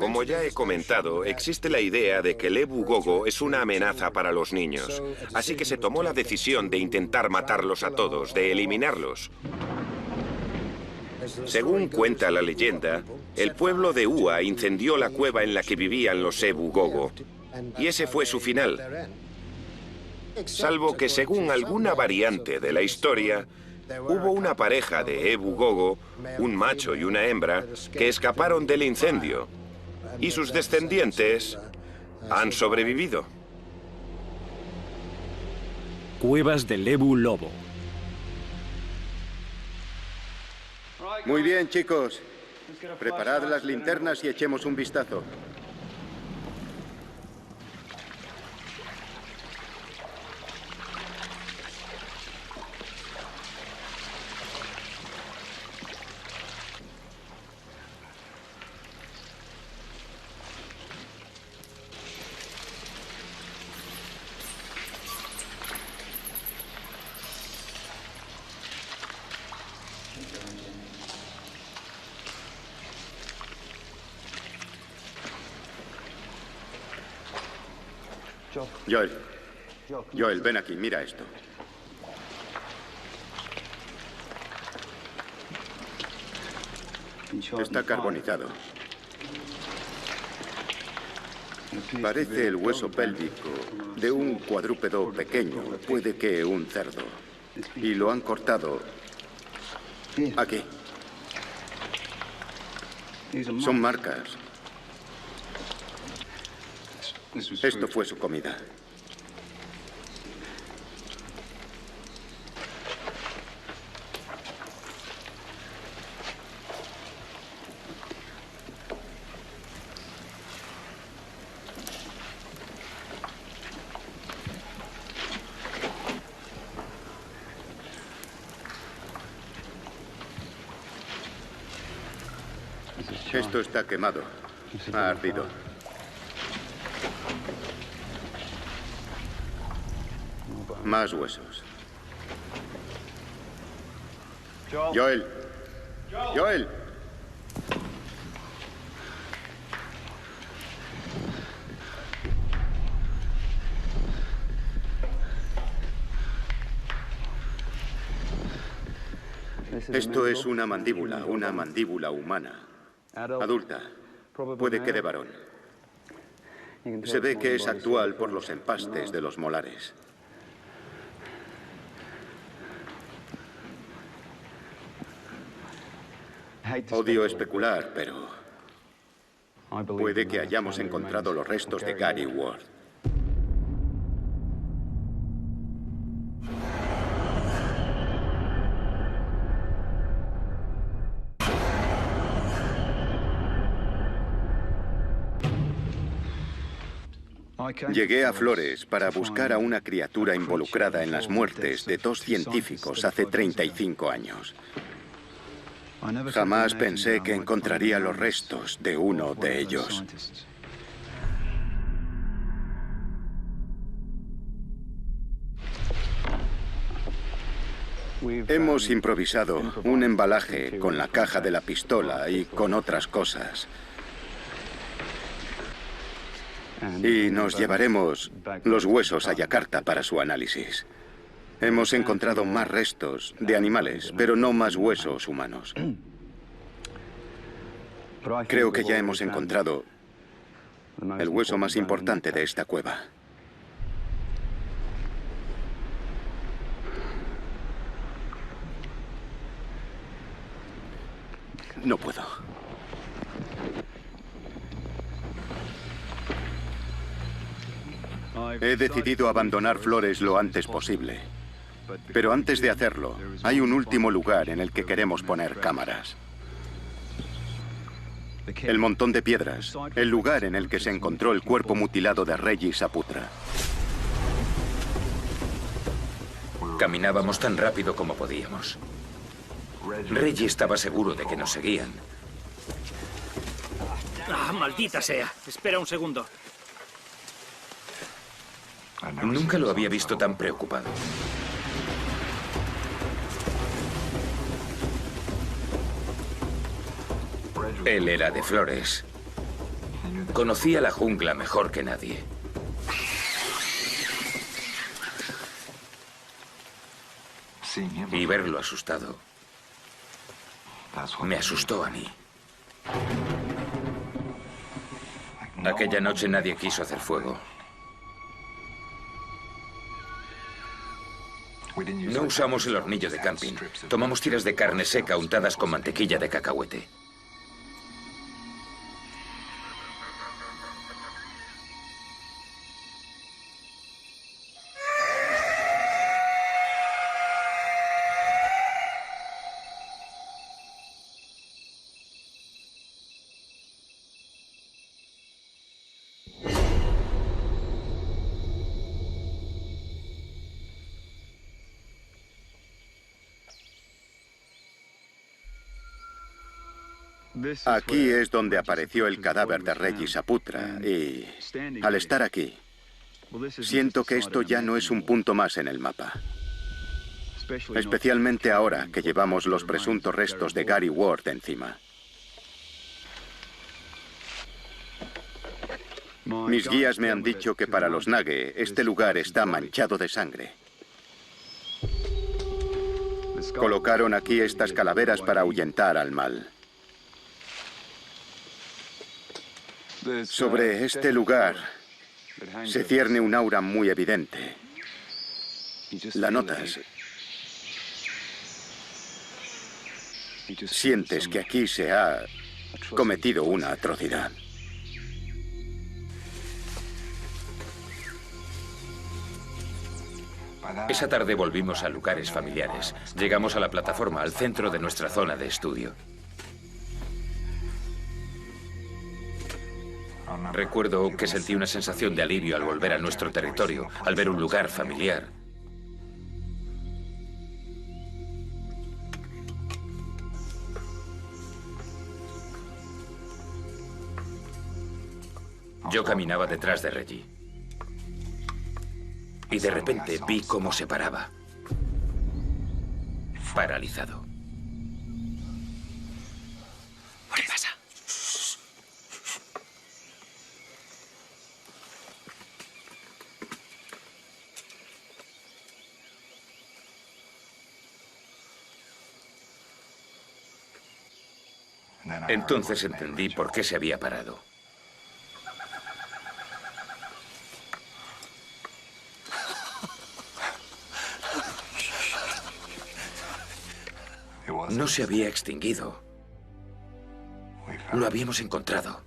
Como ya he comentado, existe la idea de que el Ebu Gogo es una amenaza para los niños, así que se tomó la decisión de intentar matarlos a todos, de eliminarlos. Según cuenta la leyenda, el pueblo de Ua incendió la cueva en la que vivían los Ebu Gogo, y ese fue su final. Salvo que según alguna variante de la historia, hubo una pareja de Ebu Gogo, un macho y una hembra, que escaparon del incendio, y sus descendientes han sobrevivido. Cuevas del Ebu Lobo. Muy bien, chicos. Preparad las linternas y echemos un vistazo. Joel, ven aquí, mira esto. Está carbonizado. Parece el hueso pélvico de un cuadrúpedo pequeño, puede que un cerdo. Y lo han cortado aquí. Son marcas. Esto fue su comida. Esto está quemado. Ha ardido. Más huesos. Joel. Joel. Esto es una mandíbula humana. Adulta. Puede que de varón. Se ve que es actual por los empastes de los molares. Odio especular, pero puede que hayamos encontrado los restos de Gary Ward. Llegué a Flores para buscar a una criatura involucrada en las muertes de 2 científicos hace 35 años. Jamás pensé que encontraría los restos de uno de ellos. Hemos improvisado un embalaje con la caja de la pistola y con otras cosas. Y nos llevaremos los huesos a Yakarta para su análisis. Hemos encontrado más restos de animales, pero no más huesos humanos. Creo que ya hemos encontrado el hueso más importante de esta cueva. No puedo. He decidido abandonar Flores lo antes posible. Pero antes de hacerlo, hay un último lugar en el que queremos poner cámaras. El montón de piedras, el lugar en el que se encontró el cuerpo mutilado de Reggie Saputra. Caminábamos tan rápido como podíamos. Reggie estaba seguro de que nos seguían. ¡Ah, maldita sea! Espera un segundo. Nunca lo había visto tan preocupado. Él era de Flores. Conocía la jungla mejor que nadie. Y verlo asustado me asustó a mí. Aquella noche nadie quiso hacer fuego. No usamos el hornillo de camping. Tomamos tiras de carne seca untadas con mantequilla de cacahuete. Aquí es donde apareció el cadáver de Reggie Saputra y, al estar aquí, siento que esto ya no es un punto más en el mapa. Especialmente ahora que llevamos los presuntos restos de Gary Ward encima. Mis guías me han dicho que para los Nage este lugar está manchado de sangre. Colocaron aquí estas calaveras para ahuyentar al mal. Sobre este lugar se cierne un aura muy evidente. La notas. Sientes que aquí se ha cometido una atrocidad. Esa tarde volvimos a lugares familiares. Llegamos a la plataforma, al centro de nuestra zona de estudio. Recuerdo que sentí una sensación de alivio al volver a nuestro territorio, al ver un lugar familiar. Yo caminaba detrás de Reggie. Y de repente vi cómo se paraba. Paralizado. ¿Qué pasa? Entonces entendí por qué se había parado. No se había extinguido. Lo habíamos encontrado.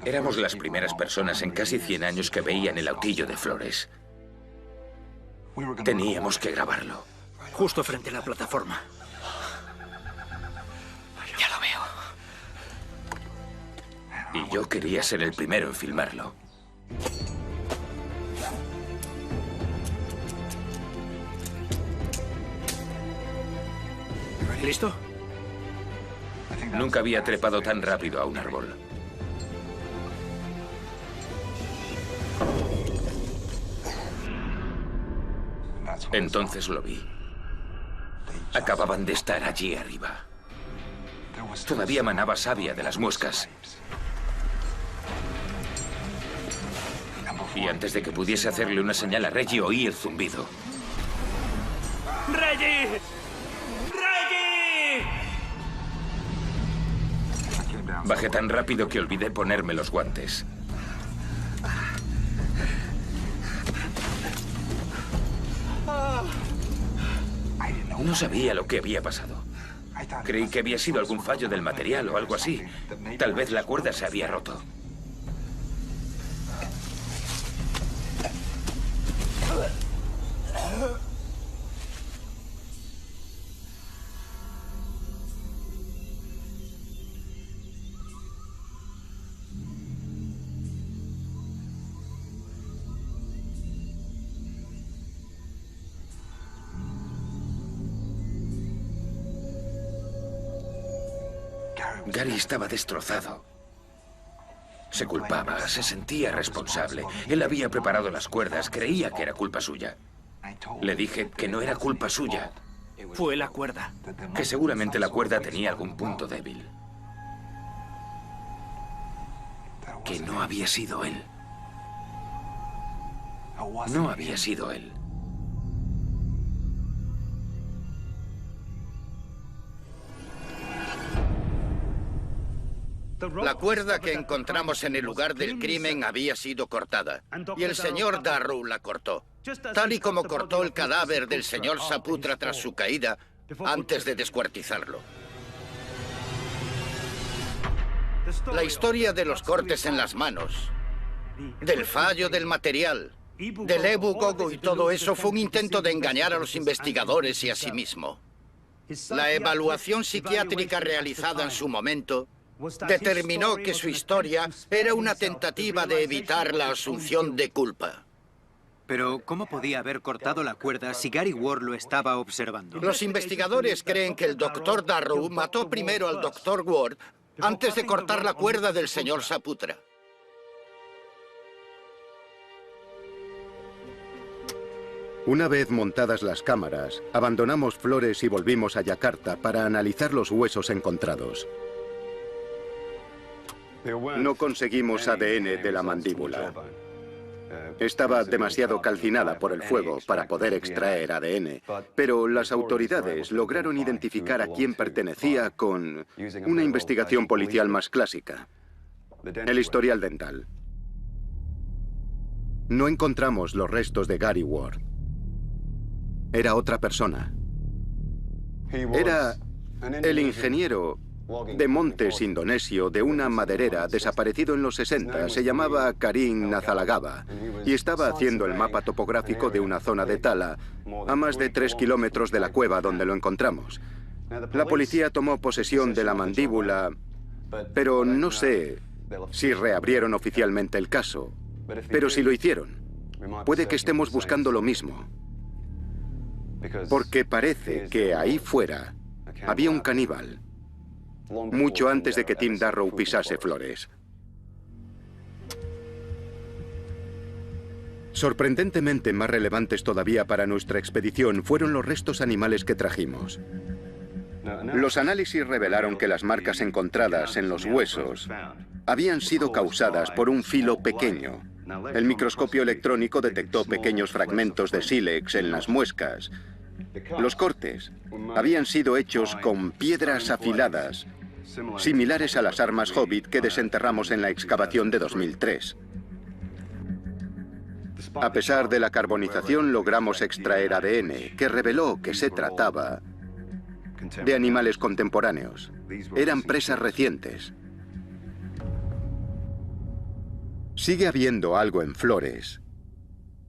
Éramos las primeras personas en casi 100 años que veían el autillo de Flores. Teníamos que grabarlo. Justo frente a la plataforma. Ya lo veo. Y yo quería ser el primero en filmarlo. ¿Listo? Nunca había trepado tan rápido a un árbol. Entonces lo vi. Acababan de estar allí arriba. Todavía manaba savia de las muescas. Y antes de que pudiese hacerle una señal a Reggie, oí el zumbido. ¡Reggie! ¡Reggie! Bajé tan rápido que olvidé ponerme los guantes. No sabía lo que había pasado. Creí que había sido algún fallo del material o algo así. Tal vez la cuerda se había roto. Gary estaba destrozado. Se culpaba, se sentía responsable. Él había preparado las cuerdas, creía que era culpa suya. Le dije que no era culpa suya. Fue la cuerda. Que seguramente la cuerda tenía algún punto débil. Que no había sido él. No había sido él. La cuerda que encontramos en el lugar del crimen había sido cortada, y el señor Darrow la cortó, tal y como cortó el cadáver del señor Saputra tras su caída, antes de descuartizarlo. La historia de los cortes en las manos, del fallo del material, del Ebu Gogo y todo eso fue un intento de engañar a los investigadores y a sí mismo. La evaluación psiquiátrica realizada en su momento determinó que su historia era una tentativa de evitar la asunción de culpa. Pero, ¿cómo podía haber cortado la cuerda si Gary Ward lo estaba observando? Los investigadores creen que el Dr. Darrow mató primero al Dr. Ward antes de cortar la cuerda del señor Saputra. Una vez montadas las cámaras, abandonamos Flores y volvimos a Yakarta para analizar los huesos encontrados. No conseguimos ADN de la mandíbula. Estaba demasiado calcinada por el fuego para poder extraer ADN, pero las autoridades lograron identificar a quién pertenecía con una investigación policial más clásica, el historial dental. No encontramos los restos de Gary Ward. Era otra persona. Era el ingeniero de montes indonesio de una maderera desaparecido en los 60. Se llamaba Karim Nazalagaba y estaba haciendo el mapa topográfico de una zona de tala a más de 3 kilómetros de la cueva donde lo encontramos. La policía tomó posesión de la mandíbula, pero no sé si reabrieron oficialmente el caso. Pero si lo hicieron, puede que estemos buscando lo mismo. Porque parece que ahí fuera había un caníbal, mucho antes de que Tim Darrow pisase Flores. Sorprendentemente más relevantes todavía para nuestra expedición fueron los restos animales que trajimos. Los análisis revelaron que las marcas encontradas en los huesos habían sido causadas por un filo pequeño. El microscopio electrónico detectó pequeños fragmentos de sílex en las muescas. Los cortes habían sido hechos con piedras afiladas, similares a las armas Hobbit que desenterramos en la excavación de 2003. A pesar de la carbonización, logramos extraer ADN, que reveló que se trataba de animales contemporáneos. Eran presas recientes. Sigue habiendo algo en Flores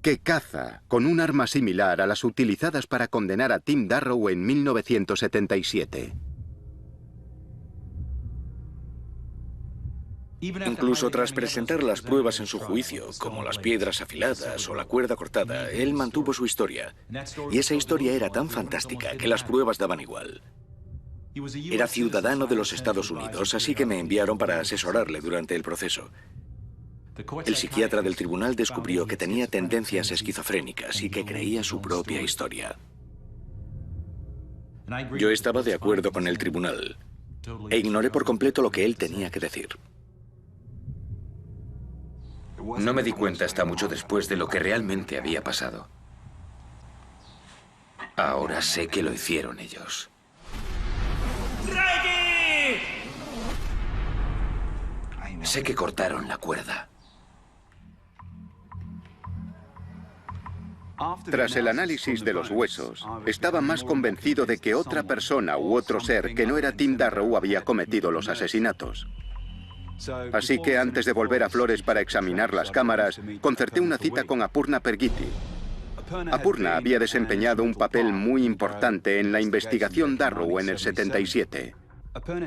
que caza con un arma similar a las utilizadas para condenar a Tim Darrow en 1977. Incluso tras presentar las pruebas en su juicio, como las piedras afiladas o la cuerda cortada, él mantuvo su historia. Y esa historia era tan fantástica que las pruebas daban igual. Era ciudadano de los Estados Unidos, así que me enviaron para asesorarle durante el proceso. El psiquiatra del tribunal descubrió que tenía tendencias esquizofrénicas y que creía su propia historia. Yo estaba de acuerdo con el tribunal e ignoré por completo lo que él tenía que decir. No me di cuenta hasta mucho después de lo que realmente había pasado. Ahora sé que lo hicieron ellos. ¡Reggie! Sé que cortaron la cuerda. Tras el análisis de los huesos, estaba más convencido de que otra persona u otro ser que no era Tim Darrow había cometido los asesinatos. Así que antes de volver a Flores para examinar las cámaras, concerté una cita con Apurna Pergiti. Apurna había desempeñado un papel muy importante en la investigación Darrow en el 77.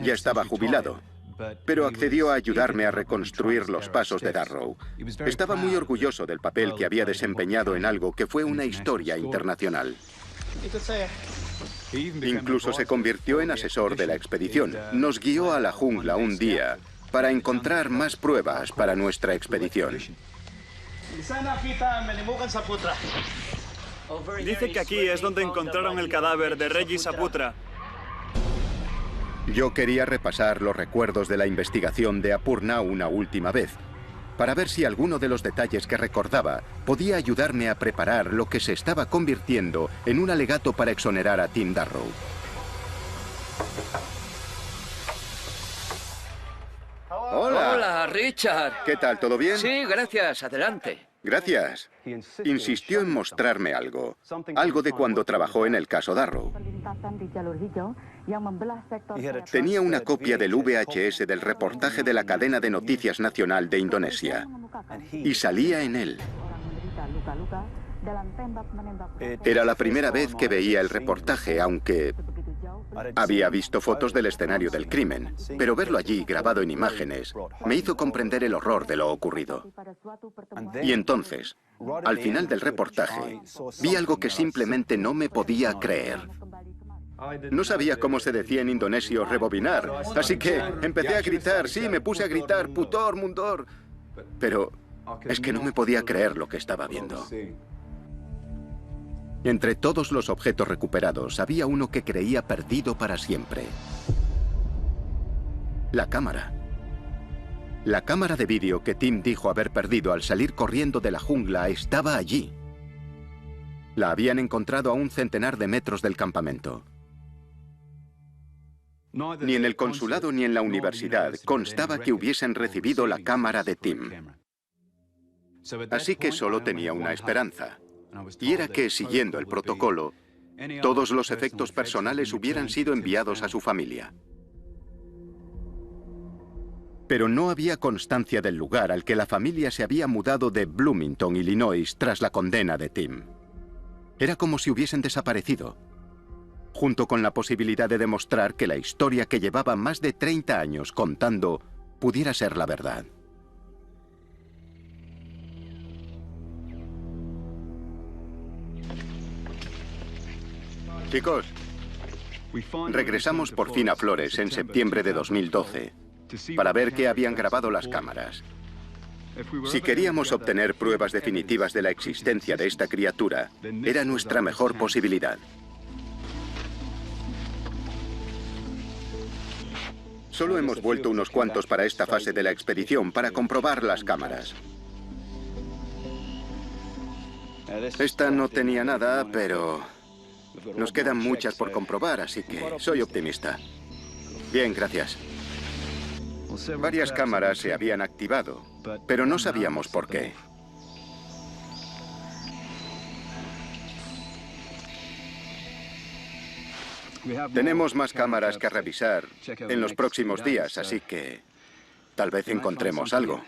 Ya estaba jubilado, pero accedió a ayudarme a reconstruir los pasos de Darrow. Estaba muy orgulloso del papel que había desempeñado en algo que fue una historia internacional. Incluso se convirtió en asesor de la expedición. Nos guió a la jungla un día para encontrar más pruebas para nuestra expedición. Dice que aquí es donde encontraron el cadáver de Reggie Saputra. Yo quería repasar los recuerdos de la investigación de Apurna una última vez, para ver si alguno de los detalles que recordaba podía ayudarme a preparar lo que se estaba convirtiendo en un alegato para exonerar a Tim Darrow. Hola. Hola, Richard. ¿Qué tal? ¿Todo bien? Sí, gracias. Adelante. Gracias. Insistió en mostrarme algo. Algo de cuando trabajó en el caso Darrow. Tenía una copia del VHS del reportaje de la cadena de noticias nacional de Indonesia. Y salía en él. Era la primera vez que veía el reportaje, aunque había visto fotos del escenario del crimen, pero verlo allí grabado en imágenes me hizo comprender el horror de lo ocurrido. Y entonces, al final del reportaje, vi algo que simplemente no me podía creer. No sabía cómo se decía en indonesio rebobinar, así que empecé a gritar, sí, me puse a gritar, putor, mundor. Pero es que no me podía creer lo que estaba viendo. Entre todos los objetos recuperados, había uno que creía perdido para siempre. La cámara. La cámara de vídeo que Tim dijo haber perdido al salir corriendo de la jungla estaba allí. La habían encontrado a un centenar de metros del campamento. Ni en el consulado ni en la universidad constaba que hubiesen recibido la cámara de Tim. Así que solo tenía una esperanza. Y era que, siguiendo el protocolo, todos los efectos personales hubieran sido enviados a su familia. Pero no había constancia del lugar al que la familia se había mudado de Bloomington, Illinois, tras la condena de Tim. Era como si hubiesen desaparecido, junto con la posibilidad de demostrar que la historia que llevaba más de 30 años contando pudiera ser la verdad. Chicos, regresamos por fin a Flores en septiembre de 2012 para ver qué habían grabado las cámaras. Si queríamos obtener pruebas definitivas de la existencia de esta criatura, era nuestra mejor posibilidad. Solo hemos vuelto unos cuantos para esta fase de la expedición para comprobar las cámaras. Esta no tenía nada, pero nos quedan muchas por comprobar, así que soy optimista. Bien, gracias. Varias cámaras se habían activado, pero no sabíamos por qué. Tenemos más cámaras que revisar en los próximos días, así que tal vez encontremos algo.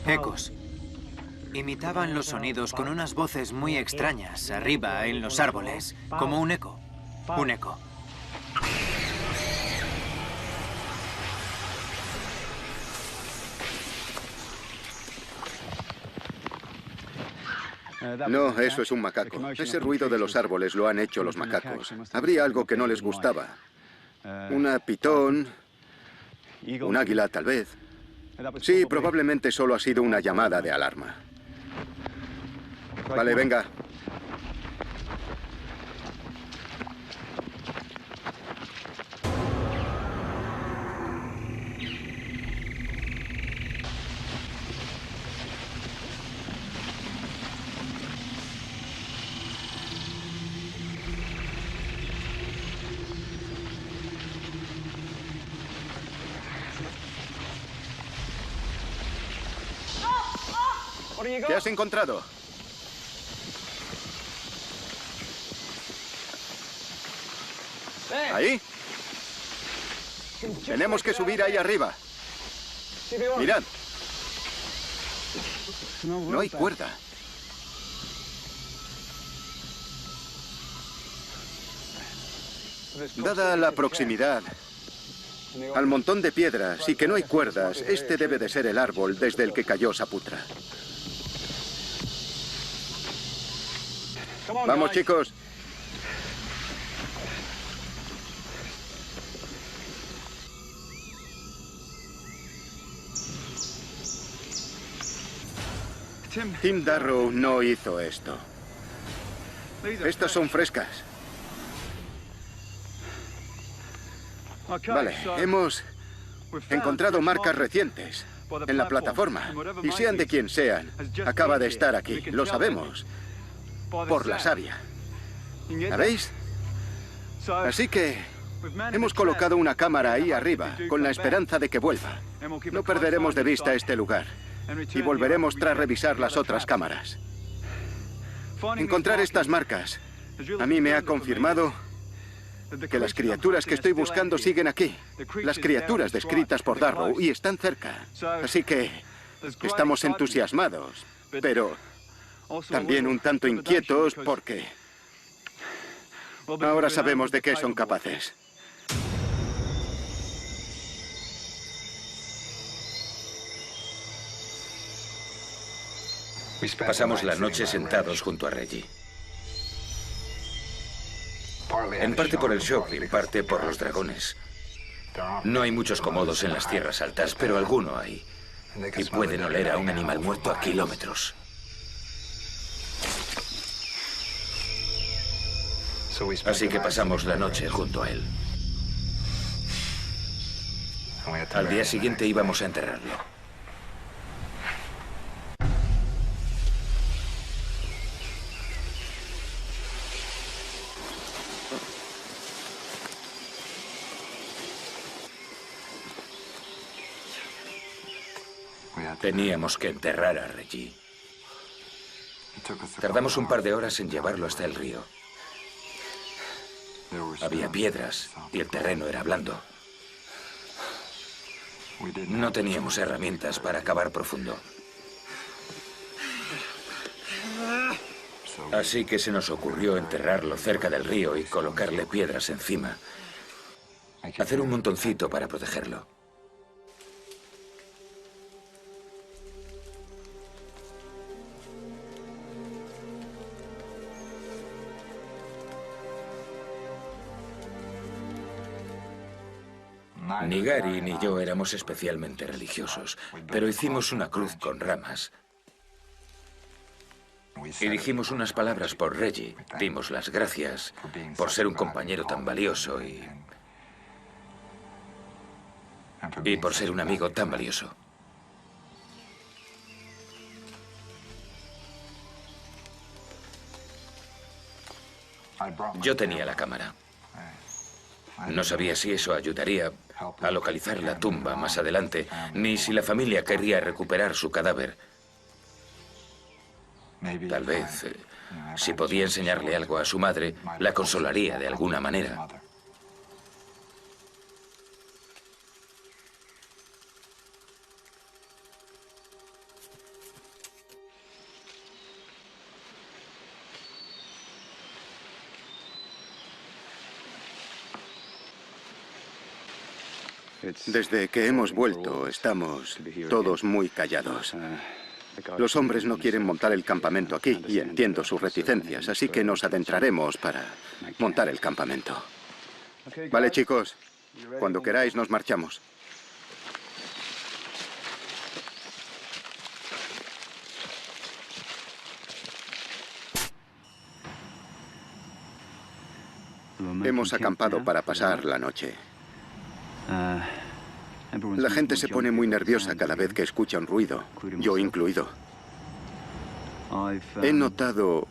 Ecos. Imitaban los sonidos con unas voces muy extrañas, arriba, en los árboles, como un eco. Un eco. No, eso es un macaco. Ese ruido de los árboles lo han hecho los macacos. Habría algo que no les gustaba. Una pitón, un águila, tal vez. Sí, probablemente solo ha sido una llamada de alarma. Vale, venga. ¿Qué has encontrado? ¿Ahí? Tenemos que subir ahí arriba. Mirad. No hay cuerda. Dada la proximidad al montón de piedras y que no hay cuerdas, este debe de ser el árbol desde el que cayó Saputra. Vamos, chicos. Tim Darrow no hizo esto. Estas son frescas. Vale, hemos encontrado marcas recientes en la plataforma. Y sean de quien sean, acaba de estar aquí. Lo sabemos. Por la savia. ¿Sabéis? Así que hemos colocado una cámara ahí arriba, con la esperanza de que vuelva. No perderemos de vista este lugar. Y volveremos tras revisar las otras cámaras. Encontrar estas marcas a mí me ha confirmado que las criaturas que estoy buscando siguen aquí. Las criaturas descritas por Darrow, y están cerca. Así que estamos entusiasmados, pero también un tanto inquietos porque ahora sabemos de qué son capaces. Pasamos la noche sentados junto a Reggie. En parte por el shock y en parte por los dragones. No hay muchos comodos en las tierras altas, pero alguno hay. Y pueden oler a un animal muerto a kilómetros. Así que pasamos la noche junto a él. Al día siguiente íbamos a enterrarlo. Teníamos que enterrar a Reggie. Tardamos un par de horas en llevarlo hasta el río. Había piedras y el terreno era blando. No teníamos herramientas para cavar profundo. Así que se nos ocurrió enterrarlo cerca del río y colocarle piedras encima. Hacer un montoncito para protegerlo. Ni Gary ni yo éramos especialmente religiosos, pero hicimos una cruz con ramas. Y dijimos unas palabras por Reggie. Dimos las gracias por ser un compañero tan valioso y por ser un amigo tan valioso. Yo tenía la cámara. No sabía si eso ayudaría a localizar la tumba más adelante, ni si la familia querría recuperar su cadáver. Tal vez, si podía enseñarle algo a su madre, la consolaría de alguna manera. Desde que hemos vuelto, estamos todos muy callados. Los hombres no quieren montar el campamento aquí, y entiendo sus reticencias, así que nos adentraremos para montar el campamento. Vale, chicos, cuando queráis nos marchamos. Hemos acampado para pasar la noche. La gente se pone muy nerviosa cada vez que escucha un ruido, yo incluido. He notado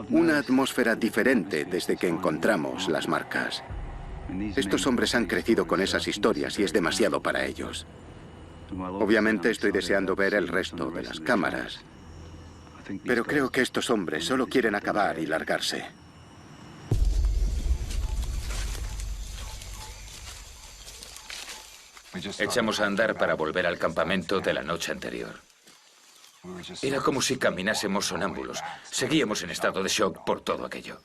una atmósfera diferente desde que encontramos las marcas. Estos hombres han crecido con esas historias y es demasiado para ellos. Obviamente estoy deseando ver el resto de las cámaras, pero creo que estos hombres solo quieren acabar y largarse. Echamos a andar para volver al campamento de la noche anterior. Era como si caminásemos sonámbulos. Seguíamos en estado de shock por todo aquello.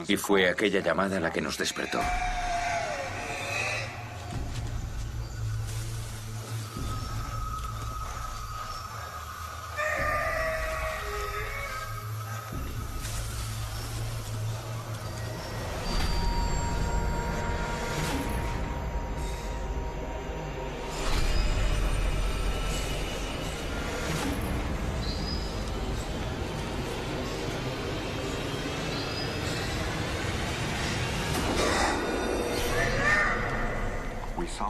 Y fue aquella llamada la que nos despertó.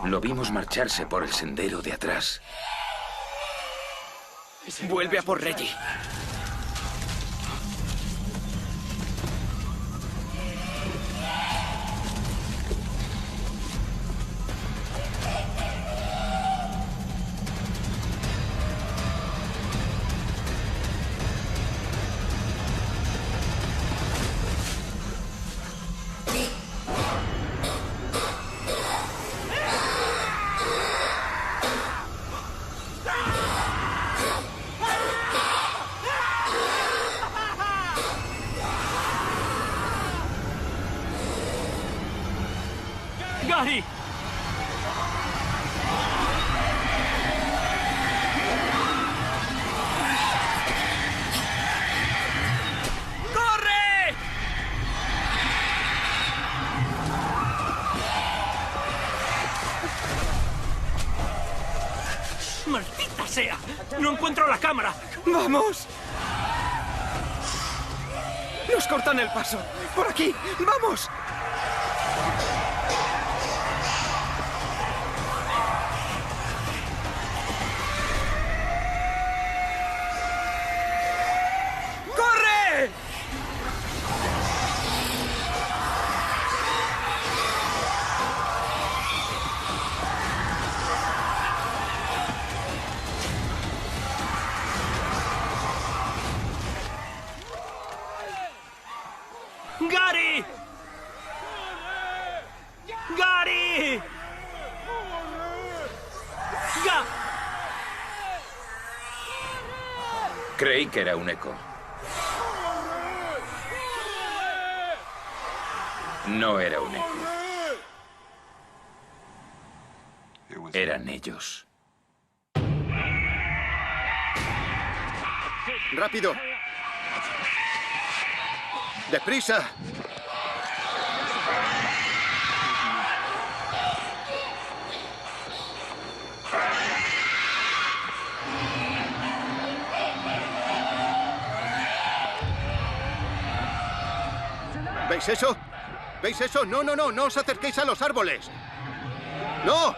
Lo vimos marcharse por el sendero de atrás. Vuelve a por Reggie. ¡Gary! ¡Corre! ¡Maldita sea! ¡No encuentro la cámara! ¡Vamos! ¡Nos cortan el paso! ¡Por aquí! ¡Vamos! ¡Gary! ¡Gary! Creí que era un eco. No era un eco. Eran ellos. ¡Rápido! ¡Deprisa! ¿Veis eso? ¿Veis eso? No, no, no, no os acerquéis a los árboles. ¡No!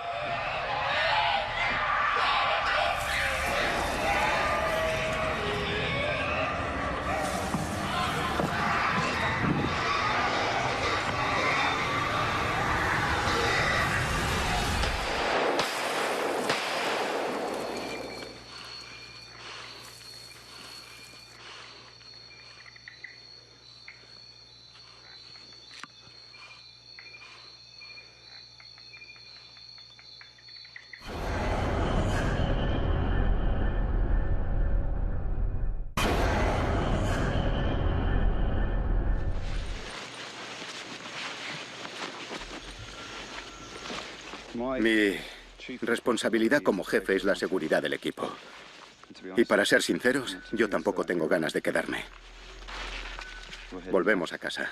Mi responsabilidad como jefe es la seguridad del equipo. Y para ser sinceros, yo tampoco tengo ganas de quedarme. Volvemos a casa.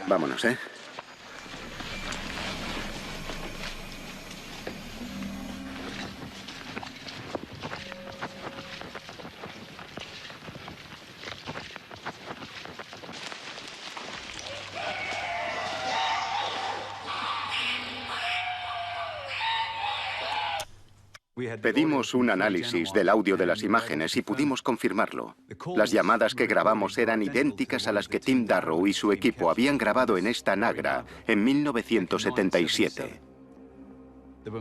Vámonos, ¿eh? Pedimos un análisis del audio de las imágenes y pudimos confirmarlo. Las llamadas que grabamos eran idénticas a las que Tim Darrow y su equipo habían grabado en esta Nagra en 1977.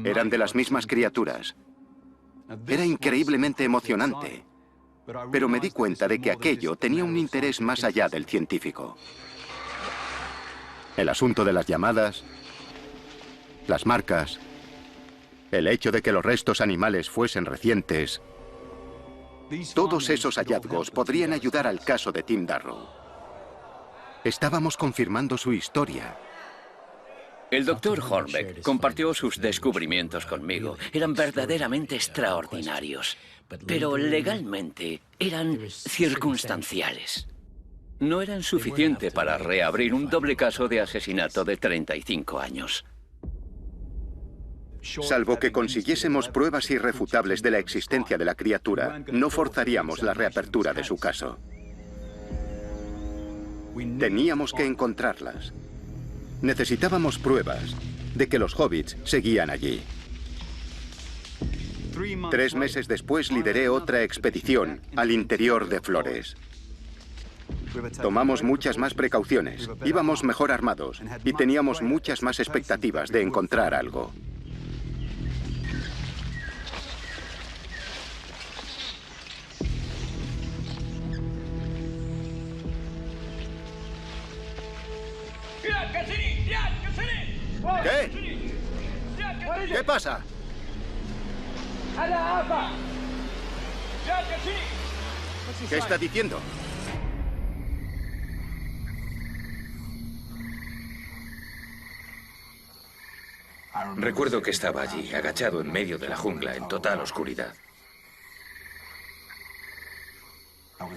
Eran de las mismas criaturas. Era increíblemente emocionante. Pero me di cuenta de que aquello tenía un interés más allá del científico. El asunto de las llamadas, las marcas, el hecho de que los restos animales fuesen recientes, todos esos hallazgos podrían ayudar al caso de Tim Darrow. Estábamos confirmando su historia. El Dr. Hornbeck compartió sus descubrimientos conmigo. Eran verdaderamente extraordinarios, pero legalmente eran circunstanciales. No eran suficientes para reabrir un doble caso de asesinato de 35 años. Salvo que consiguiésemos pruebas irrefutables de la existencia de la criatura, no forzaríamos la reapertura de su caso. Teníamos que encontrarlas. Necesitábamos pruebas de que los hobbits seguían allí. 3 meses después lideré otra expedición al interior de Flores. Tomamos muchas más precauciones, íbamos mejor armados y teníamos muchas más expectativas de encontrar algo. ¿Qué? ¿Qué pasa? ¿Qué está diciendo? Recuerdo que estaba allí, agachado en medio de la jungla, en total oscuridad.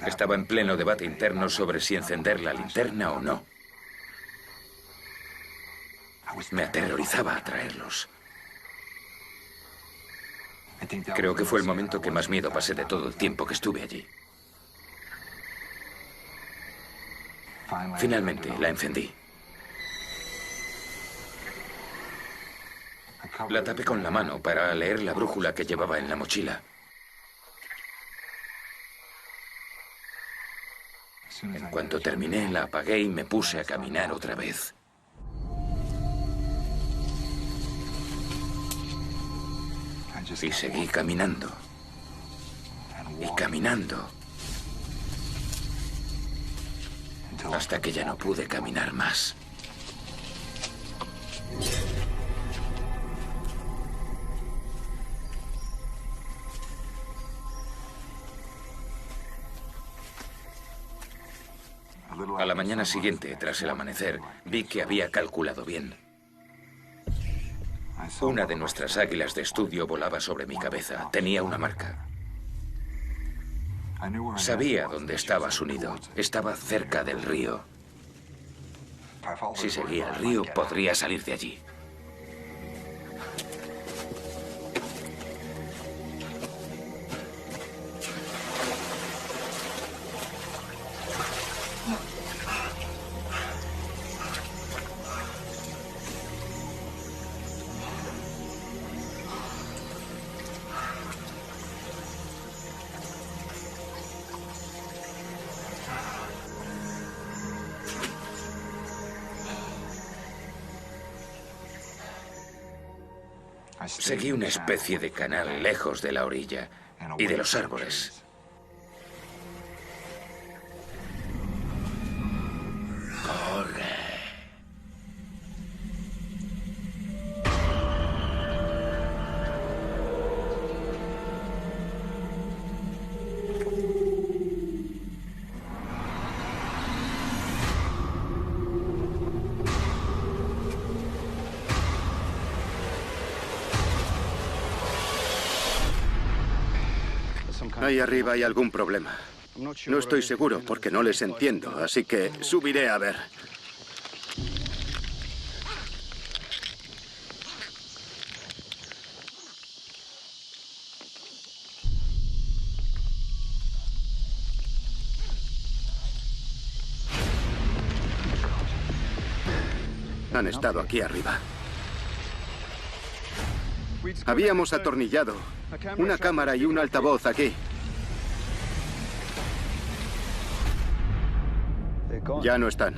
Estaba en pleno debate interno sobre si encender la linterna o no. Me aterrorizaba atraerlos. Creo que fue el momento que más miedo pasé de todo el tiempo que estuve allí. Finalmente la encendí. La tapé con la mano para leer la brújula que llevaba en la mochila. En cuanto terminé, la apagué y me puse a caminar otra vez. Y seguí caminando. Y caminando. Hasta que ya no pude caminar más. A la mañana siguiente, tras el amanecer, vi que había calculado bien. Una de nuestras águilas de estudio volaba sobre mi cabeza. Tenía una marca. Sabía dónde estaba su nido. Estaba cerca del río. Si seguía el río, podría salir de allí. Seguí una especie de canal lejos de la orilla y de los árboles. Corre. Ahí arriba hay algún problema. No estoy seguro porque no les entiendo, así que subiré a ver. Han estado aquí arriba. Habíamos atornillado una cámara y un altavoz aquí. Ya no están.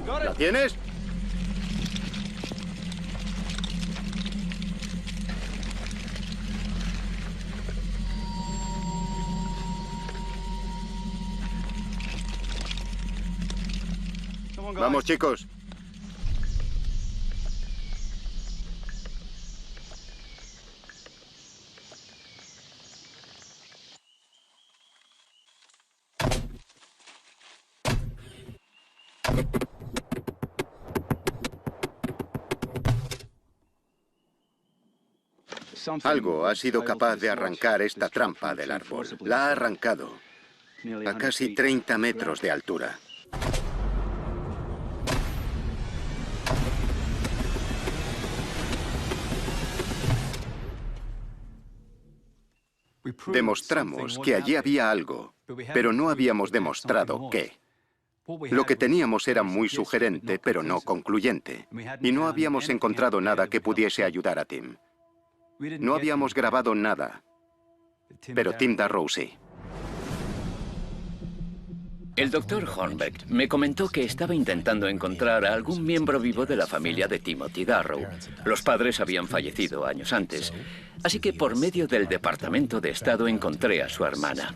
¿La tienes? Vamos, chicos. Algo ha sido capaz de arrancar esta trampa del árbol. La ha arrancado a casi 30 metros de altura. Demostramos que allí había algo, pero no habíamos demostrado qué. Lo que teníamos era muy sugerente, pero no concluyente. Y no habíamos encontrado nada que pudiese ayudar a Tim. No habíamos grabado nada, pero Tim Darrow sí. El doctor Hornbeck me comentó que estaba intentando encontrar a algún miembro vivo de la familia de Timothy Darrow. Los padres habían fallecido años antes, así que por medio del Departamento de Estado encontré a su hermana.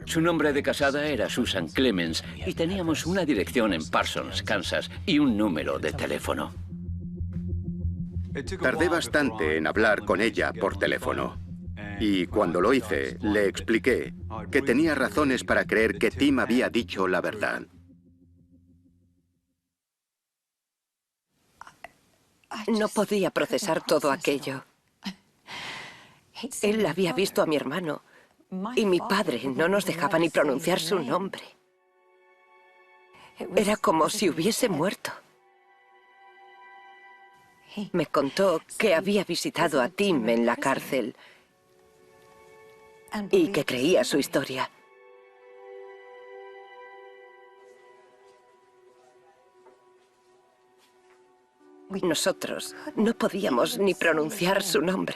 Su nombre de casada era Susan Clemens y teníamos una dirección en Parsons, Kansas, y un número de teléfono. Tardé bastante en hablar con ella por teléfono. Y cuando lo hice, le expliqué que tenía razones para creer que Tim había dicho la verdad. No podía procesar todo aquello. Él había visto a mi hermano y mi padre no nos dejaba ni pronunciar su nombre. Era como si hubiese muerto. Me contó que había visitado a Tim en la cárcel y que creía su historia. Nosotros no podíamos ni pronunciar su nombre.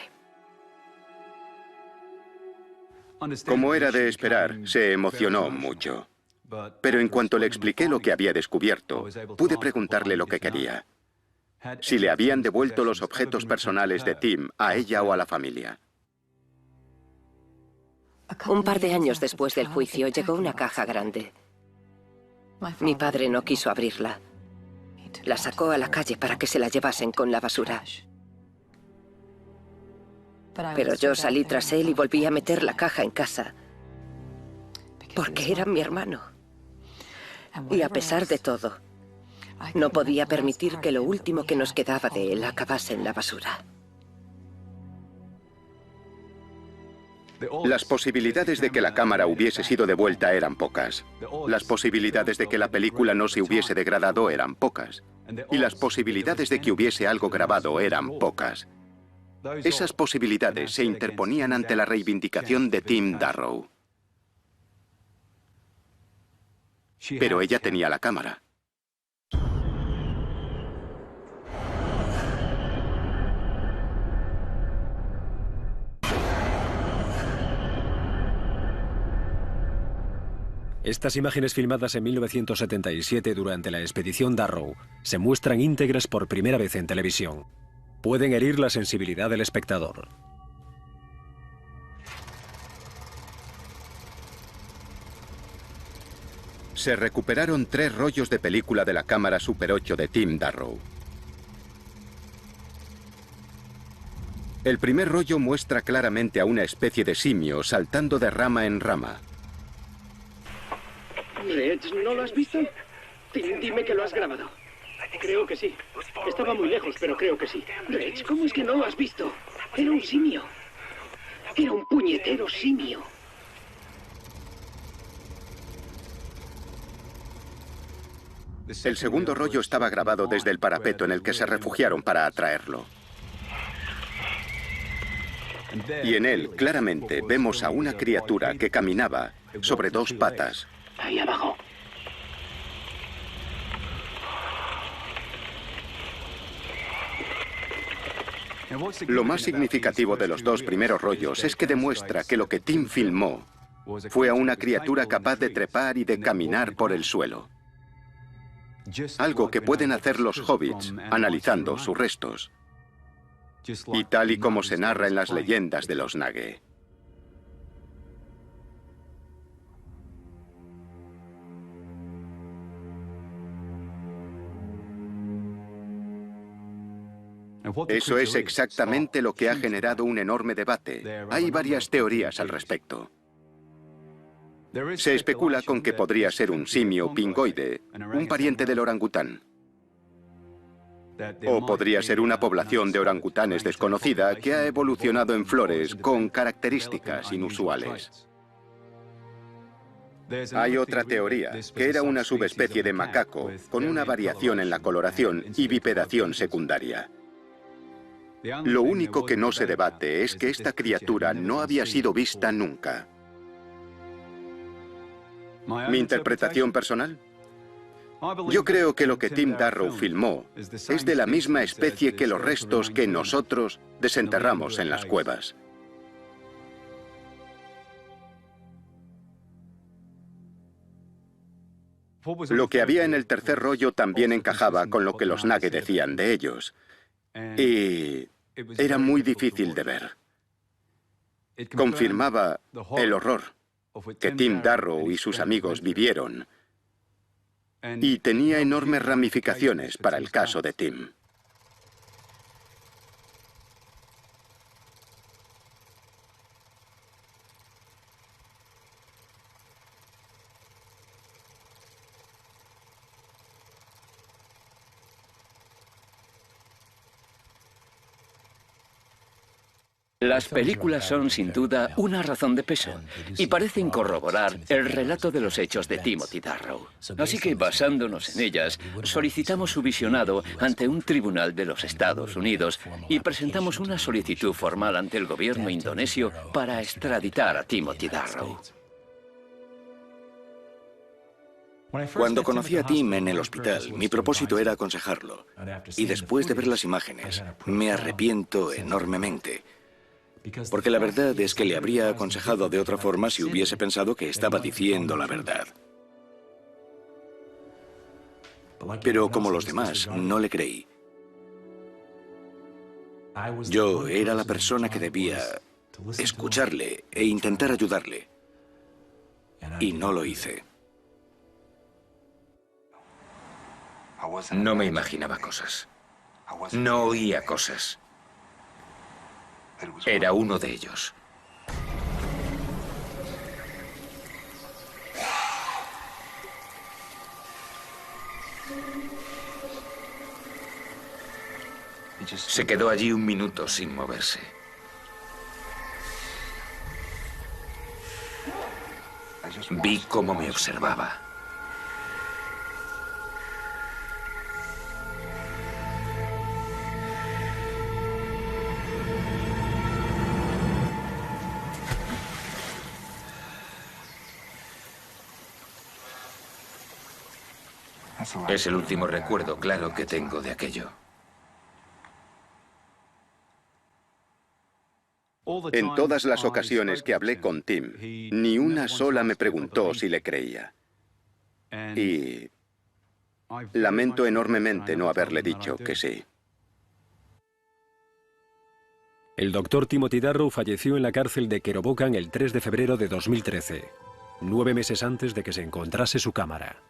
Como era de esperar, se emocionó mucho. Pero en cuanto le expliqué lo que había descubierto, pude preguntarle lo que quería. Si le habían devuelto los objetos personales de Tim a ella o a la familia. Un par de años después del juicio llegó una caja grande. Mi padre no quiso abrirla. La sacó a la calle para que se la llevasen con la basura. Pero yo salí tras él y volví a meter la caja en casa. Porque era mi hermano. Y a pesar de todo, no podía permitir que lo último que nos quedaba de él acabase en la basura. Las posibilidades de que la cámara hubiese sido devuelta eran pocas. Las posibilidades de que la película no se hubiese degradado eran pocas. Y las posibilidades de que hubiese algo grabado eran pocas. Esas posibilidades se interponían ante la reivindicación de Tim Darrow. Pero ella tenía la cámara. Estas imágenes filmadas en 1977 durante la expedición Darrow se muestran íntegras por primera vez en televisión. Pueden herir la sensibilidad del espectador. Se recuperaron 3 rollos de película de la cámara Super 8 de Tim Darrow. El primer rollo muestra claramente a una especie de simio saltando de rama en rama. Reg, ¿no lo has visto? Tim, dime que lo has grabado. Creo que sí. Estaba muy lejos, pero creo que sí. Reg, ¿cómo es que no lo has visto? Era un simio. Era un puñetero simio. El segundo rollo estaba grabado desde el parapeto en el que se refugiaron para atraerlo. Y en él, claramente, vemos a una criatura que caminaba sobre dos patas. Ahí abajo. Lo más significativo de los dos primeros rollos es que demuestra que lo que Tim filmó fue a una criatura capaz de trepar y de caminar por el suelo. Algo que pueden hacer los hobbits analizando sus restos. Y tal y como se narra en las leyendas de los Nage. Eso es exactamente lo que ha generado un enorme debate. Hay varias teorías al respecto. Se especula con que podría ser un simio pingoide, un pariente del orangután. O podría ser una población de orangutanes desconocida que ha evolucionado en Flores con características inusuales. Hay otra teoría, que era una subespecie de macaco con una variación en la coloración y bipedación secundaria. Lo único que no se debate es que esta criatura no había sido vista nunca. ¿Mi interpretación personal? Yo creo que lo que Tim Darrow filmó es de la misma especie que los restos que nosotros desenterramos en las cuevas. Lo que había en el tercer rollo también encajaba con lo que los Nage decían de ellos. Y era muy difícil de ver. Confirmaba el horror que Tim Darrow y sus amigos vivieron. Y tenía enormes ramificaciones para el caso de Tim. Las películas son, sin duda, una razón de peso y parecen corroborar el relato de los hechos de Timothy Darrow. Así que, basándonos en ellas, solicitamos su visionado ante un tribunal de los Estados Unidos y presentamos una solicitud formal ante el gobierno indonesio para extraditar a Timothy Darrow. Cuando conocí a Tim en el hospital, mi propósito era aconsejarlo. Y después de ver las imágenes, me arrepiento enormemente. Porque la verdad es que le habría aconsejado de otra forma si hubiese pensado que estaba diciendo la verdad. Pero como los demás, no le creí. Yo era la persona que debía escucharle e intentar ayudarle. Y no lo hice. No me imaginaba cosas. No oía cosas. Era uno de ellos. Se quedó allí un minuto sin moverse. Vi cómo me observaba. Es el último recuerdo claro que tengo de aquello. En todas las ocasiones que hablé con Tim, ni una sola me preguntó si le creía. Y lamento enormemente no haberle dicho que sí. El doctor Timothy Darrow falleció en la cárcel de Kerobokan el 3 de febrero de 2013, 9 meses antes de que se encontrase su cámara.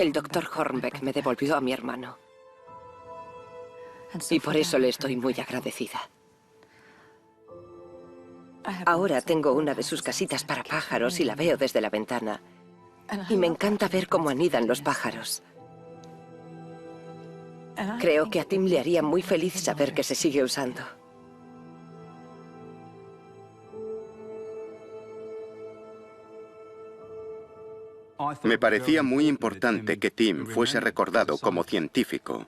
El doctor Hornbeck me devolvió a mi hermano. Y por eso le estoy muy agradecida. Ahora tengo una de sus casitas para pájaros y la veo desde la ventana. Y me encanta ver cómo anidan los pájaros. Creo que a Tim le haría muy feliz saber que se sigue usando. Me parecía muy importante que Tim fuese recordado como científico,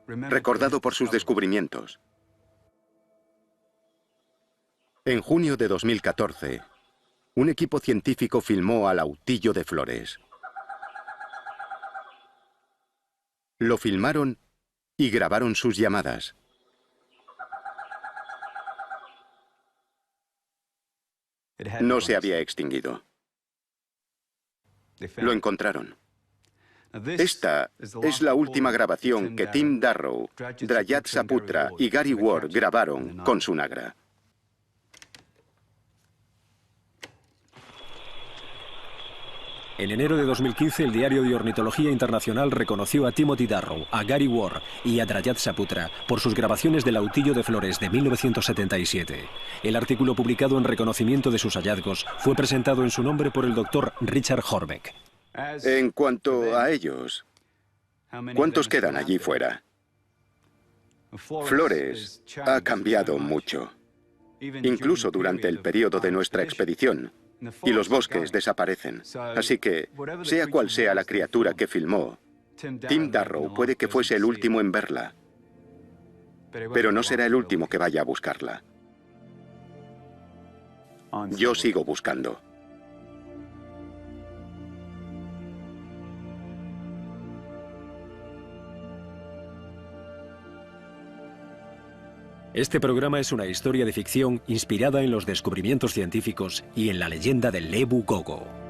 recordado por sus descubrimientos. En junio de 2014, un equipo científico filmó al Autillo de Flores. Lo filmaron y grabaron sus llamadas. No se había extinguido. Lo encontraron. Esta es la última grabación que Tim Darrow, Drayat Saputra y Gary Ward grabaron con su Nagra. En enero de 2015, el Diario de Ornitología Internacional reconoció a Timothy Darrow, a Gary Ward y a Drayat Saputra por sus grabaciones del Autillo de Flores de 1977. El artículo publicado en reconocimiento de sus hallazgos fue presentado en su nombre por el doctor Richard Horbeck. En cuanto a ellos, ¿cuántos quedan allí fuera? Flores ha cambiado mucho, incluso durante el periodo de nuestra expedición. Y los bosques desaparecen. Así que, sea cual sea la criatura que filmó, Tim Darrow puede que fuese el último en verla. Pero no será el último que vaya a buscarla. Yo sigo buscando. Este programa es una historia de ficción inspirada en los descubrimientos científicos y en la leyenda del Ebu Gogo.